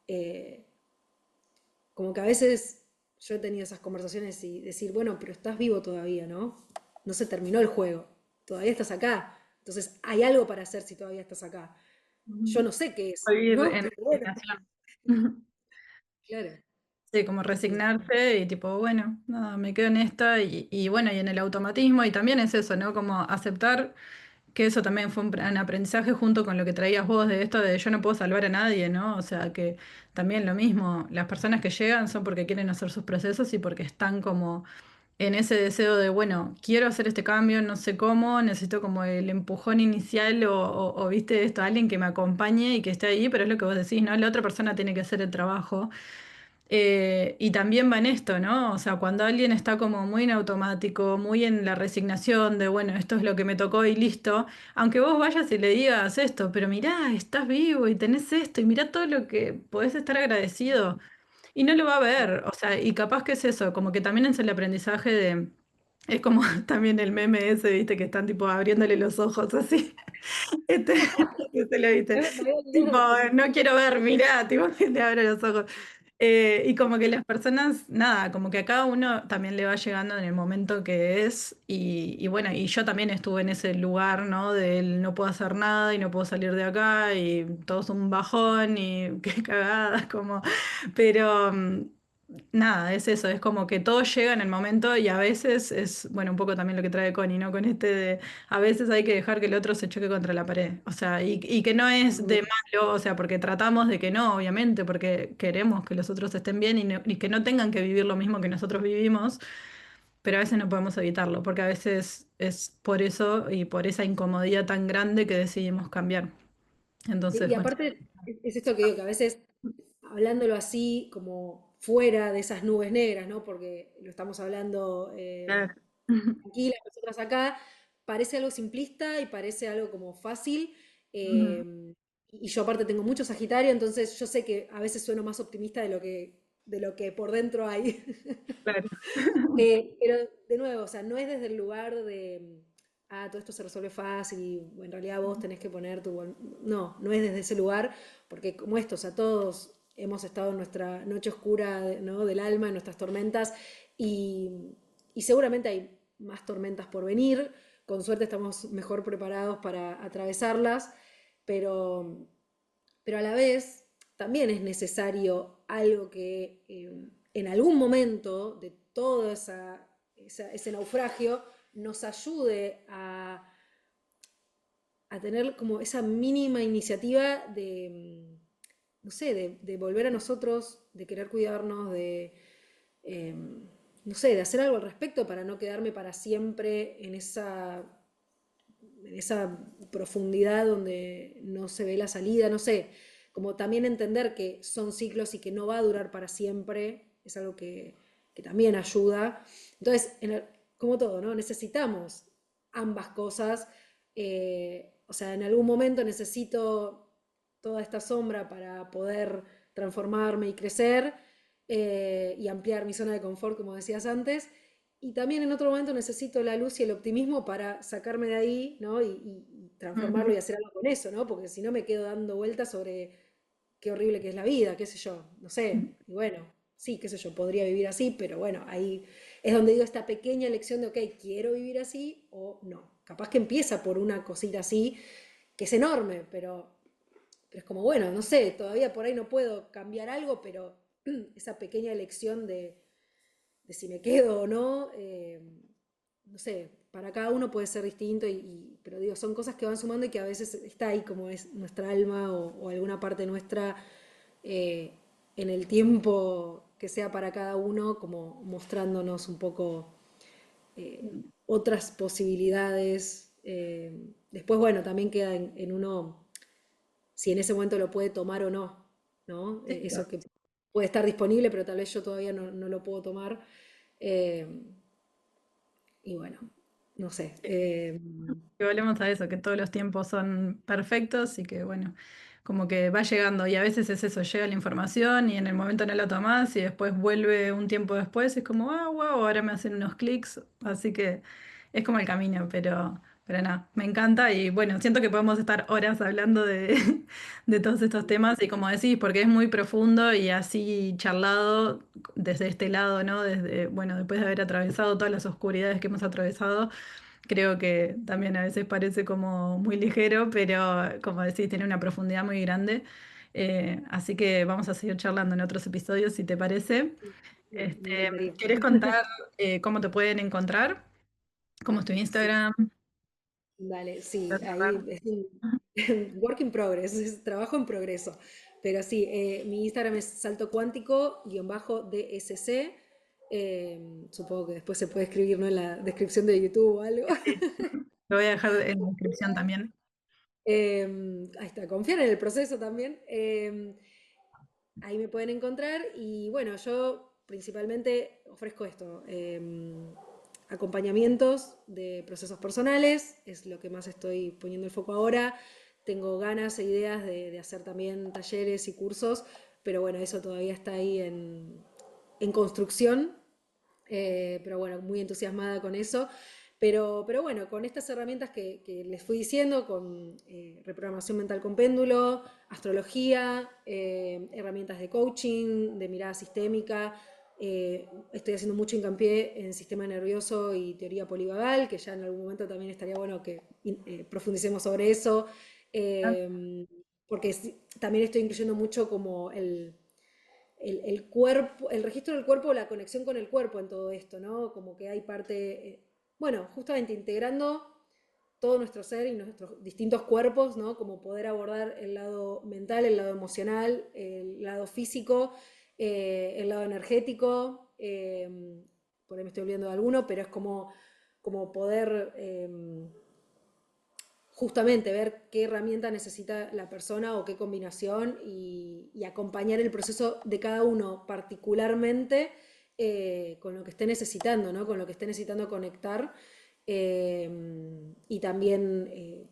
que a veces yo he tenido esas conversaciones y decir, bueno, pero estás vivo todavía, ¿no? No se terminó el juego, todavía estás acá. Entonces hay algo para hacer si todavía estás acá. Yo Ujú. no sé qué es, Vivir ¿no? en Pero bueno, resignación. claro. Sí, como Sí, resignarse y tipo, bueno, nada, me quedo en esta y bueno, y en el automatismo y también es eso, ¿no? Como aceptar que eso también fue un aprendizaje junto con lo que traías vos de esto de yo no puedo salvar a nadie, ¿no? O sea, que también lo mismo, las personas que llegan son porque quieren hacer sus procesos y porque están como en ese deseo de, bueno, quiero hacer este cambio, no sé cómo, necesito como el empujón inicial o, viste esto, alguien que me acompañe y que esté ahí, pero es lo que vos decís, ¿no? La otra persona tiene que hacer el trabajo. Y también va en esto, ¿no? O sea, cuando alguien está como muy en automático, muy en la resignación de, bueno, esto es lo que me tocó y listo, aunque vos vayas y le digas esto, pero mirá, estás vivo y tenés esto y mirá todo lo que podés estar agradecido y no lo va a ver, o sea, y capaz que es eso, como que también es el aprendizaje de... Es como también el meme ese, viste, que están tipo abriéndole los ojos así. Este, que se lo viste. me había Tipo, olvidado, sí. no quiero ver, mirá, tipo, que te abre los ojos. Y como que las personas, nada, como que a cada uno también le va llegando en el momento que es. Y bueno, y yo también estuve en ese lugar, ¿no? Del no puedo hacer nada y no puedo salir de acá y todo es un bajón y qué cagadas, como. Pero nada, es eso, es como que todo llega en el momento y a veces es, bueno, un poco también lo que trae Connie, ¿no? Con este de a veces hay que dejar que el otro se choque contra la pared. O sea, y que no es de malo, o sea, porque tratamos de que no, obviamente, porque queremos que los otros estén bien y que no tengan que vivir lo mismo que nosotros vivimos, pero a veces no podemos evitarlo, porque a veces es por eso y por esa incomodidad tan grande que decidimos cambiar. Y Entonces, bueno. aparte, es esto que digo, que a veces hablándolo así, como fuera de esas nubes negras, ¿no? Porque lo estamos hablando Claro. tranquilas, nosotras acá, parece algo simplista y parece algo como fácil. Ujú. Y yo aparte tengo mucho Sagitario, entonces yo sé que a veces sueno más optimista de lo que por dentro hay. Claro. Pero de nuevo, o sea, no es desde el lugar de todo esto se resuelve fácil y en realidad vos tenés que poner No, no es desde ese lugar, porque como esto, o sea, todos hemos estado en nuestra noche oscura, ¿no? Del alma, en nuestras tormentas, y seguramente hay más tormentas por venir. Con suerte estamos mejor preparados para atravesarlas, pero, pero a la vez también es necesario algo que en algún momento de todo ese naufragio nos ayude a tener como esa mínima iniciativa no sé, de volver a nosotros, de querer cuidarnos, eh, no sé, de hacer algo al respecto para no quedarme para siempre en esa profundidad donde no se ve la salida, no sé, como también entender que son ciclos y que no va a durar para siempre, es algo que también ayuda. Entonces, como todo, ¿no? Necesitamos ambas cosas. O sea, en algún momento necesito toda esta sombra para poder transformarme y crecer y ampliar mi zona de confort, como decías antes. Y también en otro momento necesito la luz y el optimismo para sacarme de ahí, ¿no? Y transformarlo Ujú. y hacer algo con eso, ¿no? Porque si no me quedo dando vueltas sobre qué horrible que es la vida, qué sé yo, no sé. Y bueno, sí, qué sé yo, podría vivir así, pero bueno, ahí es donde digo esta pequeña elección de, ok, quiero vivir así o no. Capaz que empieza por una cosita así, que es enorme, pero es como, bueno, no sé, todavía por ahí no puedo cambiar algo, pero esa pequeña elección de si me quedo o no, no sé, para cada uno puede ser distinto, pero digo, son cosas que van sumando y que a veces está ahí como es nuestra alma o alguna parte nuestra eh, en el tiempo que sea para cada uno, como mostrándonos un poco otras posibilidades. Después, bueno, también queda en uno si en ese momento lo puede tomar o no, ¿no? Sí, Eso que puede estar disponible, pero tal vez yo todavía no lo puedo tomar. Eh, y bueno, no sé. que volvemos a eso, que todos los tiempos son perfectos y que, bueno, como que va llegando y a veces es eso, llega la información y en el momento no la tomás y después vuelve un tiempo después y es como, ah, wow, ahora me hacen unos clics, así que es como el camino, pero Pero nada, me encanta y bueno, siento que podemos estar horas hablando de, de todos estos temas y como decís, porque es muy profundo y así charlado desde este lado, ¿no? Desde, bueno, después de haber atravesado todas las oscuridades que hemos atravesado, creo que también a veces parece como muy ligero, pero como decís, tiene una profundidad muy grande. Así que vamos a seguir charlando en otros episodios, si te parece. Me Este, encantaría. ¿quieres contar cómo te pueden encontrar? ¿Cómo es tu Sí, Instagram? dale, sí, Para ahí cerrar. es un work in progress, es trabajo en progreso. Pero sí, mi Instagram es salto cuántico-DSC. Supongo que después se puede escribir, ¿no? En la descripción de YouTube o algo. Lo voy a dejar en la descripción también. Ahí está, confiar en el proceso también. Ahí me pueden encontrar y bueno, yo principalmente ofrezco esto, acompañamientos de procesos personales, es lo que más estoy poniendo el foco ahora. Tengo ganas e ideas de hacer también talleres y cursos, pero bueno, eso todavía está ahí en construcción. Pero bueno, muy entusiasmada con eso. Pero bueno, con estas herramientas que les fui diciendo, con reprogramación mental con péndulo, astrología, herramientas de coaching, de mirada sistémica, estoy haciendo mucho hincapié en sistema nervioso y teoría polivagal, que ya en algún momento también estaría bueno que profundicemos sobre eso, Ah, porque también estoy incluyendo mucho como el cuerpo, el registro del cuerpo, la conexión con el cuerpo en todo esto, ¿no? Como que hay parte, bueno, justamente integrando todo nuestro ser y nuestros distintos cuerpos, ¿no? Como poder abordar el lado mental, el lado emocional, el lado físico, el lado energético. Por ahí me estoy olvidando de alguno, pero es como poder justamente ver qué herramienta necesita la persona o qué combinación y acompañar el proceso de cada uno particularmente con lo que esté necesitando, ¿no? Con lo que esté necesitando conectar. Y también,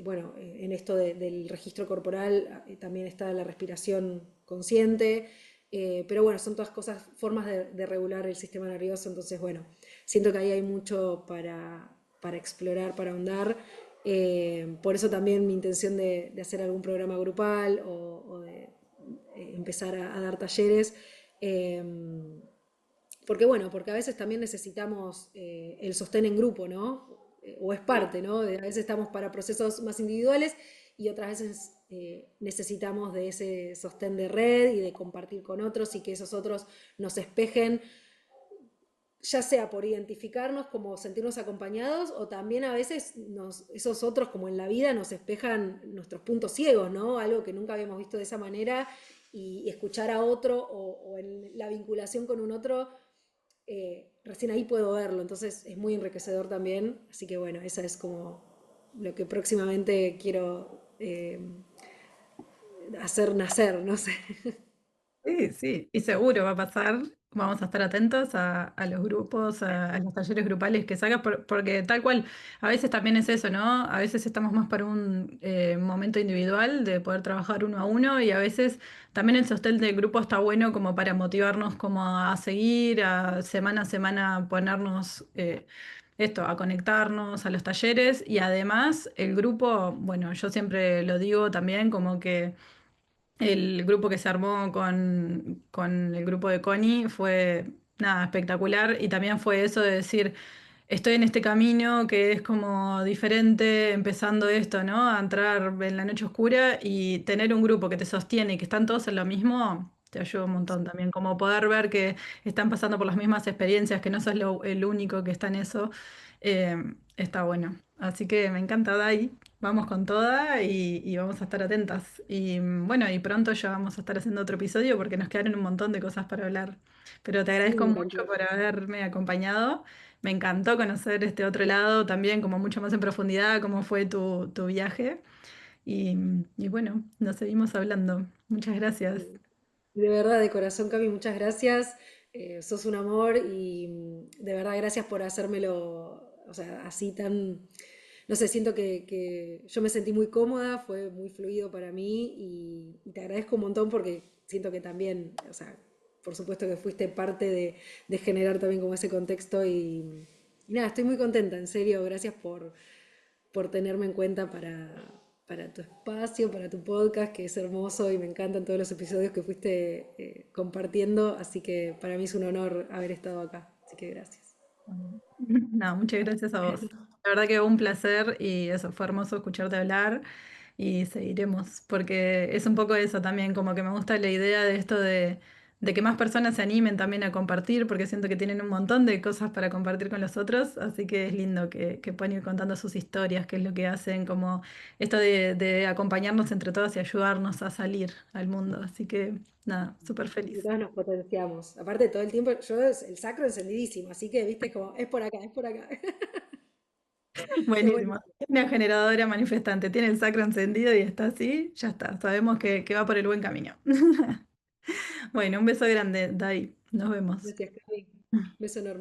bueno, en esto del registro corporal también está la respiración consciente. Pero bueno, son todas cosas, formas de regular el sistema nervioso. Entonces, bueno, siento que ahí hay mucho para explorar, para ahondar. Por eso también mi intención de hacer algún programa grupal o de empezar a dar talleres. eh, Porque bueno, porque a veces también necesitamos el sostén en grupo, ¿no? O es sí. parte, ¿no? A veces estamos para procesos más individuales y otras veces necesitamos de ese sostén de red y de compartir con otros y que esos otros nos espejen, ya sea por identificarnos como sentirnos acompañados o también a veces esos otros como en la vida nos espejan nuestros puntos ciegos, ¿no? Algo que nunca habíamos visto de esa manera y escuchar a otro o en la vinculación con un otro, recién ahí puedo verlo, entonces es muy enriquecedor también, así que bueno, esa es como lo que próximamente quiero hacer nacer, no sé. Sí, sí, y seguro va a pasar. Vamos a estar atentos a los grupos, a los talleres grupales que sacas, porque tal cual, a veces también es eso, ¿no? A veces estamos más para un momento individual de poder trabajar uno a uno y a veces también el sostén del grupo está bueno como para motivarnos como a seguir, a semana ponernos esto, a conectarnos a los talleres y además el grupo, bueno, yo siempre lo digo también como que el grupo que se armó con el grupo de Connie fue nada, espectacular y también fue eso de decir, estoy en este camino que es como diferente, empezando esto, ¿no? A entrar en la noche oscura y tener un grupo que te sostiene y que están todos en lo mismo, te ayuda un montón también, como poder ver que están pasando por las mismas experiencias, que no sos el único que está en eso, está bueno. Así que me encanta, Dai. Vamos con toda y vamos a estar atentas. Y bueno, y pronto ya vamos a estar haciendo otro episodio porque nos quedaron un montón de cosas para hablar. Pero te Sí, agradezco me mucho encantó. por haberme acompañado. Me encantó conocer este otro lado también, como mucho más en profundidad, cómo fue tu viaje. Y, y bueno, nos seguimos hablando. Muchas gracias. De verdad, de corazón, Cami, muchas gracias. Sos un amor y de verdad gracias por hacérmelo, o sea, así tan, no sé, siento que yo me sentí muy cómoda, fue muy fluido para mí y te agradezco un montón porque siento que también, o sea, por supuesto que fuiste parte de generar también como ese contexto y nada, estoy muy contenta, en serio, gracias por tenerme en cuenta para tu espacio, para tu podcast, que es hermoso y me encantan todos los episodios que fuiste compartiendo, así que para mí es un honor haber estado acá, así que gracias. No, muchas gracias a vos. La verdad que un placer y eso, fue hermoso escucharte hablar y seguiremos, porque es un poco eso también, como que me gusta la idea de esto de que más personas se animen también a compartir, porque siento que tienen un montón de cosas para compartir con los otros, así que es lindo que puedan ir contando sus historias, qué es lo que hacen, como esto de acompañarnos entre todas y ayudarnos a salir al mundo. Así que nada, súper Y feliz. todos nos potenciamos. Aparte, todo el tiempo, yo es el sacro encendidísimo, así que, viste, como, es por acá, es por acá. Es Buenísimo. buenísimo. Una generadora manifestante, tiene el sacro encendido y está así, ya está, sabemos que va por el buen camino. Bueno, un beso grande, Dai. Nos vemos. Gracias, Cami. Beso enorme.